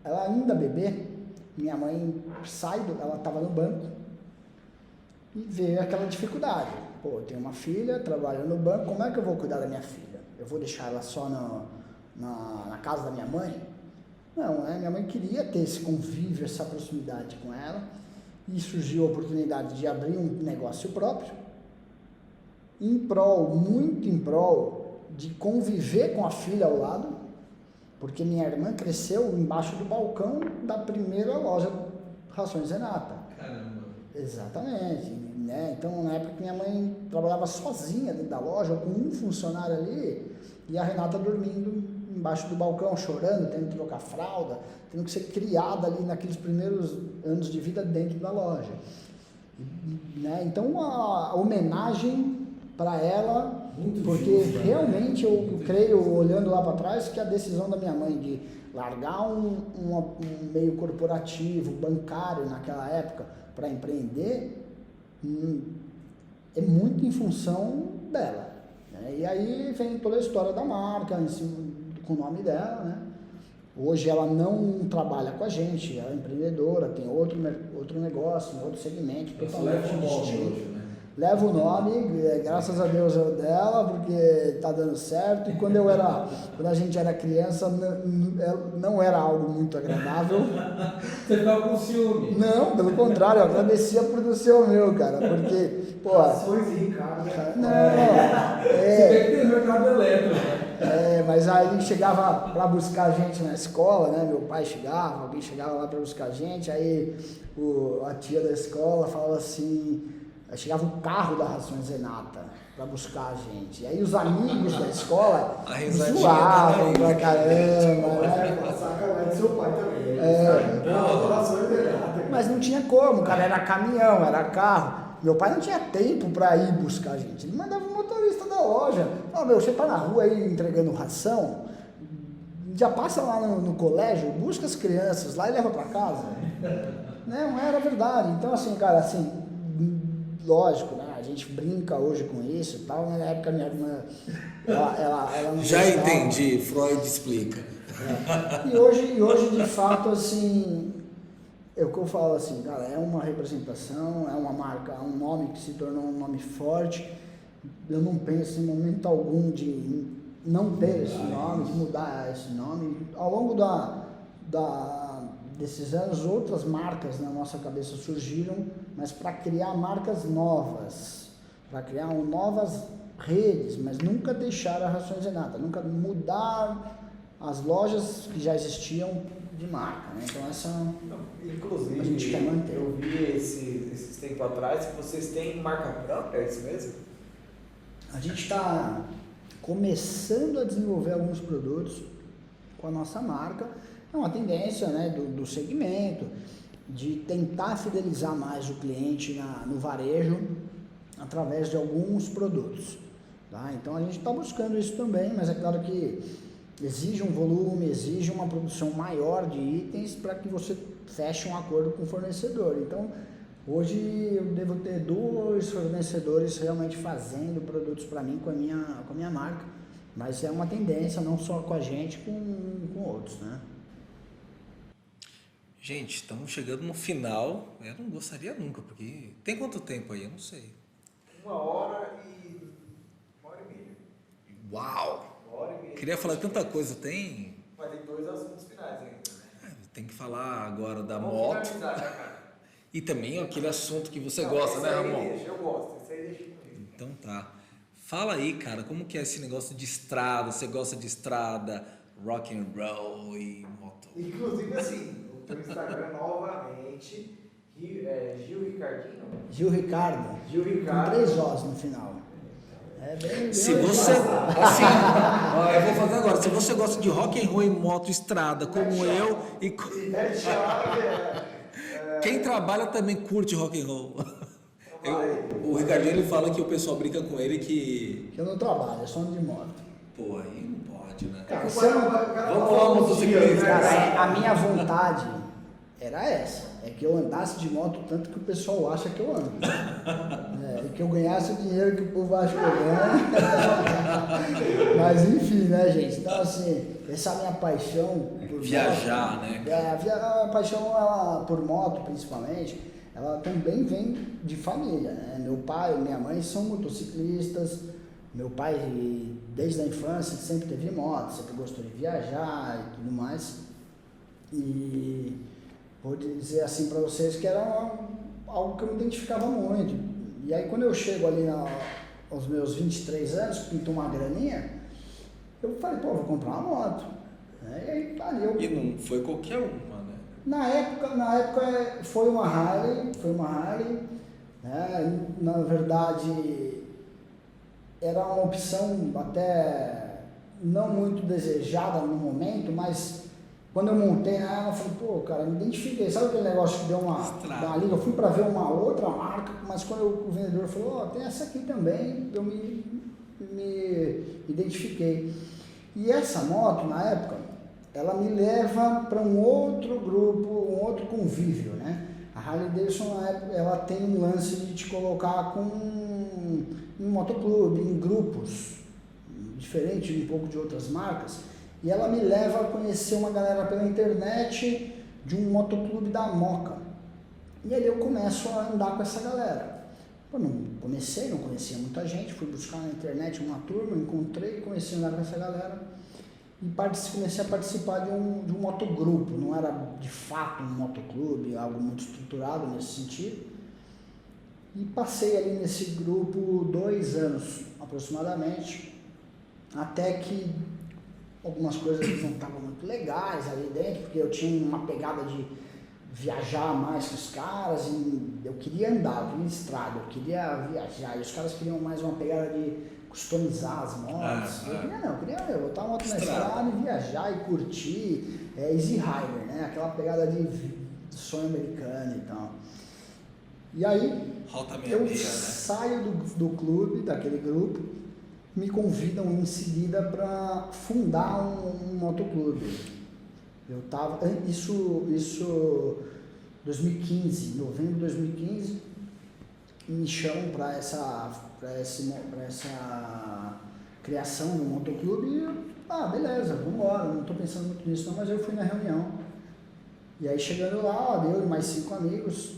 ela ainda bebê, minha mãe ela estava no banco e veio aquela dificuldade. Pô, eu tenho uma filha, trabalho no banco, como é que eu vou cuidar da minha filha? Eu vou deixar ela só na casa da minha mãe? Não, né? Minha mãe queria ter esse convívio, essa proximidade com ela, e surgiu a oportunidade de abrir um negócio próprio, muito em prol de conviver com a filha ao lado, porque minha irmã cresceu embaixo do balcão da primeira loja Rações Renata. Caramba! Exatamente, né? Então, na época que minha mãe trabalhava sozinha dentro da loja, com um funcionário ali, e a Renata dormindo embaixo do balcão, chorando, tendo que trocar fralda, tendo que ser criada ali naqueles primeiros anos de vida dentro da loja. Né? Então, a homenagem para ela, muito porque justo, realmente eu creio, olhando lá para trás, que a decisão da minha mãe de largar um meio corporativo, bancário naquela época, para empreender, é muito em função dela. Né? E aí vem toda a história da marca, em cima, com o nome dela, né? Hoje ela não trabalha com a gente, ela é empreendedora, tem outro negócio, outro segmento, totalmente distinto. Leva o nome, graças a Deus é o dela, porque tá dando certo. E quando a gente era criança, não era algo muito agradável. Você ficava com ciúme? Não, pelo contrário, eu agradecia por não ser o meu, cara, porque, pô... Ações e Ricardo. Você vê que tem o Ricardo Eletro, né? Mas aí chegava para buscar a gente na escola, né? Meu pai chegava, alguém chegava lá para buscar a gente, aí a tia da escola falava assim... Aí chegava o carro da Rações Renata para buscar a gente. E aí os amigos da escola zoavam pra caramba. Sacanagem, seu pai também. Mas não tinha como, cara. Era caminhão, era carro. Meu pai não tinha tempo para ir buscar a gente. Ele mandava o motorista da loja. Falava, você tá na rua aí entregando ração? Já passa lá no colégio, busca as crianças lá e leva para casa. Não era verdade. Então, assim, cara, assim... Lógico, né? A gente brinca hoje com isso e tal, mas na época minha irmã, ela não já gostava. entendi, Freud explica. E hoje, de fato, assim, é o que eu falo assim, cara, é uma representação, é uma marca, é um nome que se tornou um nome forte. Eu não penso em momento algum de não ter esse nome, de mudar esse nome. Ao longo desses anos, outras marcas na nossa cabeça surgiram, mas para criar marcas novas, para criar novas redes, mas nunca deixar a Rações Renata, nunca mudar as lojas que já existiam de marca, né? Então essa inclusive, a gente quer manter. Eu vi esses tempos atrás que vocês têm marca própria, é isso mesmo? A gente está começando a desenvolver alguns produtos com a nossa marca. É uma tendência, né, do segmento, de tentar fidelizar mais o cliente no varejo através de alguns produtos. Tá? Então a gente está buscando isso também, mas é claro que exige um volume, exige uma produção maior de itens para que você feche um acordo com o fornecedor. Então Hoje eu devo ter 2 fornecedores realmente fazendo produtos para mim com a minha marca, mas é uma tendência não só com a gente, com outros, né? Gente, estamos chegando no final. Eu não gostaria nunca, porque tem quanto tempo aí? Eu não sei. 1 hora e 1h30. Uau! 1h30. Queria falar tanta coisa, tem... Mas tem 2 assuntos finais ainda. Tem que falar agora da Vamos moto. finalizar, né, cara? E também aquele assunto que você gosta, né, Ramon? Eu gosto, esse aí deixa comigo. Então tá. Fala aí, cara, como que é esse negócio de estrada? Você gosta de estrada, rock and roll e moto? Inclusive, assim, o teu Instagram novamente, Gil Ricardinho? Gil Ricardo, com 3 Os no final. É bem Se você, assim, ó, eu vou fazer agora. Se você gosta de rock and roll e moto estrada, como eu e quem trabalha também curte rock and roll. O Ricardinho, ele fala que o pessoal brinca com ele que... eu não trabalho, eu só ando de moto. Pô, aí não pode, né? Cara, você não... Vamos lá, motociclista. Cara, a minha vontade era essa, é que eu andasse de moto tanto que o pessoal acha que eu ando. E que eu ganhasse o dinheiro que o povo acha que eu ganho. Mas enfim, né, gente? Então, assim, essa minha paixão por viajar, moto, né? A paixão ela, por moto, principalmente, ela também vem de família, né? Meu pai e minha mãe são motociclistas. Meu pai, desde a infância, sempre teve moto, sempre gostou de viajar e tudo mais. E vou dizer assim para vocês que era algo que eu me identificava muito. E aí quando eu chego ali aos meus 23 anos, pinto uma graninha, eu falei, pô, vou comprar uma moto. E aí ali eu... E não foi qualquer uma, né? Na época foi uma Harley, né? Na verdade era uma opção até não muito desejada no momento, mas quando eu montei nela, eu falei, pô, cara, me identifiquei. Sabe aquele negócio que deu uma liga? Eu fui para ver uma outra marca, mas quando o vendedor falou, tem essa aqui também, eu me identifiquei. E essa moto, na época, ela me leva para um outro grupo, um outro convívio, né? A Harley Davidson, na época, ela tem um lance de te colocar em motoclube, em grupos, diferente um pouco de outras marcas. E ela me leva a conhecer uma galera pela internet de um motoclube da Moca. E ali eu começo a andar com essa galera. Eu não conhecia muita gente, fui buscar na internet uma turma, encontrei, comecei a andar com essa galera e comecei a participar de um motogrupo. Não era de fato um motoclube, algo muito estruturado nesse sentido. E passei ali nesse grupo 2 anos aproximadamente, até que algumas coisas não estavam muito legais ali dentro, porque eu tinha uma pegada de viajar mais com os caras, e eu queria andar, eu queria estrada, eu queria viajar, e os caras queriam mais uma pegada de customizar as motos. Eu queria botar a moto na estrada e viajar e curtir, Easy Rider, né? Aquela pegada de sonho americano e tal. E aí eu saio do clube, daquele grupo, me convidam em seguida para fundar um motoclube. Eu tava, isso 2015, novembro de 2015, me chamam para essa criação do motoclube e eu, beleza, vamos embora, não estou pensando muito nisso não, mas eu fui na reunião. E aí chegando lá, eu e mais 5 amigos,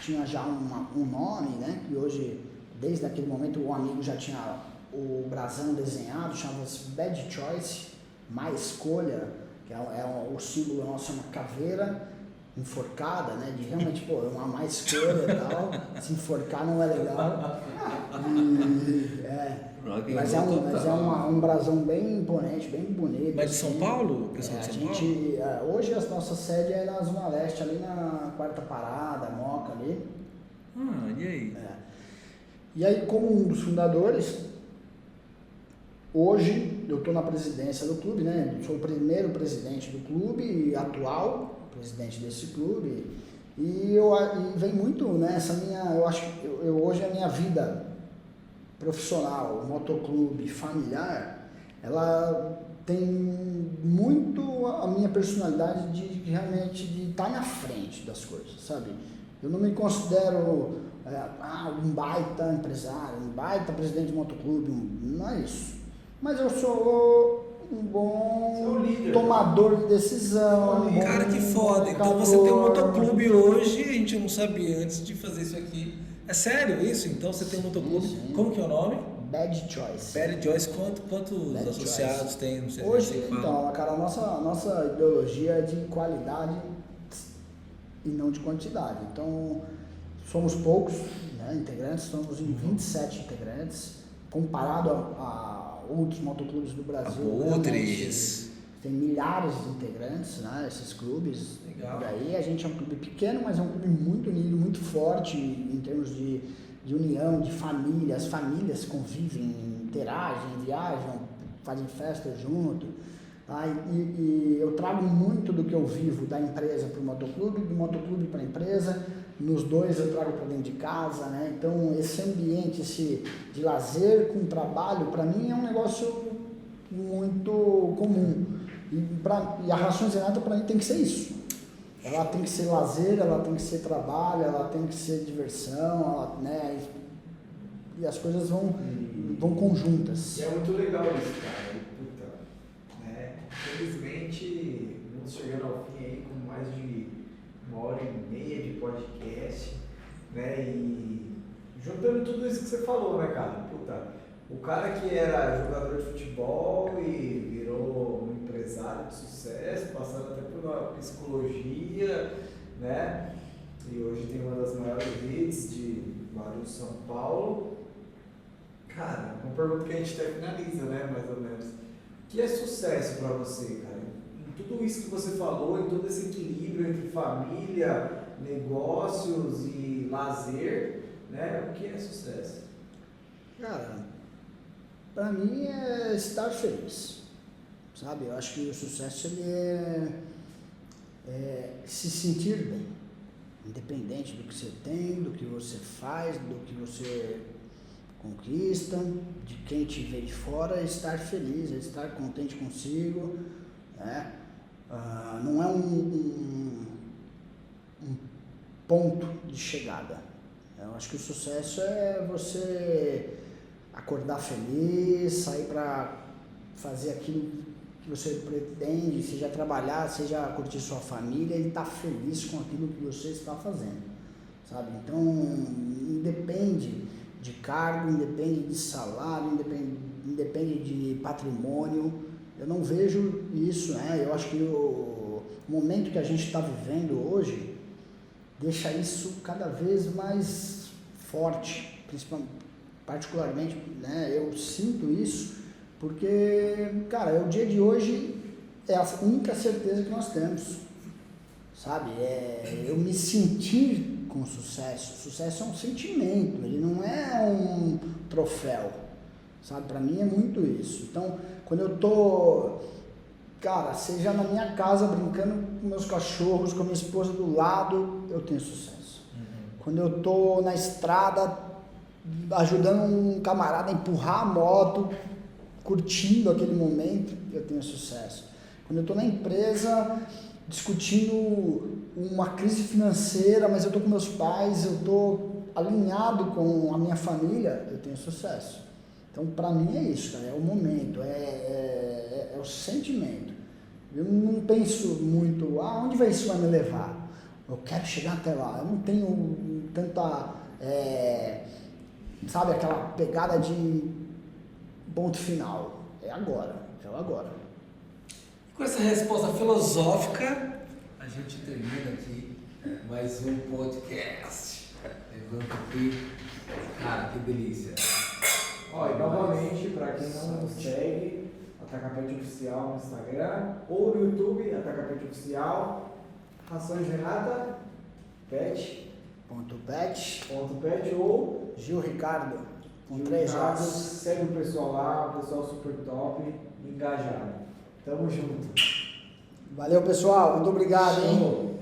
tinha já um nome, né, que hoje, desde aquele momento, o amigo já tinha o brasão desenhado, chamava-se Bad Choice, má escolha, que o símbolo nosso é uma caveira enforcada, né, de realmente, uma má escolha e tal, se enforcar não é legal, mas é um brasão bem imponente, bem bonito. Mas de São Paulo? Pessoal de São Paulo? Hoje a nossa sede é na Zona Leste, ali na Quarta Parada, Moca ali. E aí? E aí, como um dos fundadores, hoje eu estou na presidência do clube, né? Sou o primeiro presidente do clube, atual presidente desse clube, e vem muito nessa eu acho que hoje a minha vida profissional, motoclube, familiar, ela tem muito a minha personalidade de realmente de estar na frente das coisas, sabe? Eu não me considero um baita empresário, um baita presidente de motoclube, não é isso. Mas eu sou um bom tomador de decisão. Cara, que foda. Então você tem um motoclube hoje, a gente não sabia antes de fazer isso aqui. É sério isso? Então você tem um motoclube. Sim. Como que é o nome? Bad Choice. Bad Choice. Quantos Bad associados Choice. tem? Não sei Hoje, se você fala. então, cara, a nossa ideologia é de qualidade e não de quantidade. Então, somos poucos, né, integrantes, estamos em 27 integrantes, comparado a outros motoclubes do Brasil. Outros. Tem milhares de integrantes, né, esses clubes. Legal. Por aí a gente é um clube pequeno, mas é um clube muito unido, muito forte em termos de união, de família. As famílias convivem, interagem, viajam, fazem festa junto. Tá? E eu trago muito do que eu vivo da empresa para o motoclube, do motoclube para a empresa. Nos dois eu trago para dentro de casa, né? Então esse ambiente de lazer com trabalho, para mim é um negócio muito comum. E a Rações Renata para mim tem que ser isso. Ela tem que ser lazer, ela tem que ser trabalho, ela tem que ser diversão, né? E as coisas vão conjuntas. E é muito legal isso, cara. Puta, né? Infelizmente, estamos chegando ao fim aí com mais de 1h30 de podcast, né? E juntando tudo isso que você falou, né, cara? Puta, o cara que era jogador de futebol e virou um empresário de sucesso, passando até por uma psicologia, né? E hoje tem uma das maiores redes de Guarulhos, São Paulo. Cara, uma pergunta que a gente até finaliza, né, mais ou menos. O que é sucesso para você, cara? Em tudo isso que você falou, em todo esse equilíbrio entre família, negócios e lazer, né? O que é sucesso? Cara, para mim é estar feliz, sabe? Eu acho que o sucesso ele é se sentir bem, independente do que você tem, do que você faz, do que você conquista, de quem te vê de fora, é estar feliz, é estar contente consigo, né? Não é um ponto de chegada. Eu acho que o sucesso é você acordar feliz, sair para fazer aquilo que você pretende, seja trabalhar, seja curtir sua família e estar feliz com aquilo que você está fazendo, sabe? Então, independe de cargo, independe de salário, independe de patrimônio. Eu não vejo isso, né? Eu acho que o momento que a gente está vivendo hoje deixa isso cada vez mais forte, particularmente, né? Eu sinto isso porque, cara, o dia de hoje é a única certeza que nós temos, sabe? É eu me sentir com sucesso. Sucesso é um sentimento, ele não é um troféu, sabe? Para mim é muito isso. Então, quando eu tô, cara, seja na minha casa brincando com meus cachorros, com a minha esposa do lado, eu tenho sucesso. Quando eu tô na estrada ajudando um camarada a empurrar a moto, curtindo aquele momento, eu tenho sucesso. Quando eu tô na empresa discutindo uma crise financeira, mas eu tô com meus pais, eu tô alinhado com a minha família, eu tenho sucesso. Então, para mim é isso, cara, é o momento, é o sentimento. Eu não penso muito, onde isso vai me levar? Eu quero chegar até lá. Eu não tenho tanta, sabe, aquela pegada de ponto final. É agora, é o agora. Com essa resposta filosófica, a gente termina aqui mais um podcast. Levanta aqui. Cara, que delícia. Ó, e novamente, para quem não nos segue, Atacapete Oficial no Instagram ou no YouTube, Atacapete Oficial, Rações Renata, pet ou Gil Ricardo, com Gil 3 Ricardo. J's. Segue o pessoal lá, o pessoal super top, engajado. Tamo junto. Valeu, pessoal, muito obrigado, hein? Show.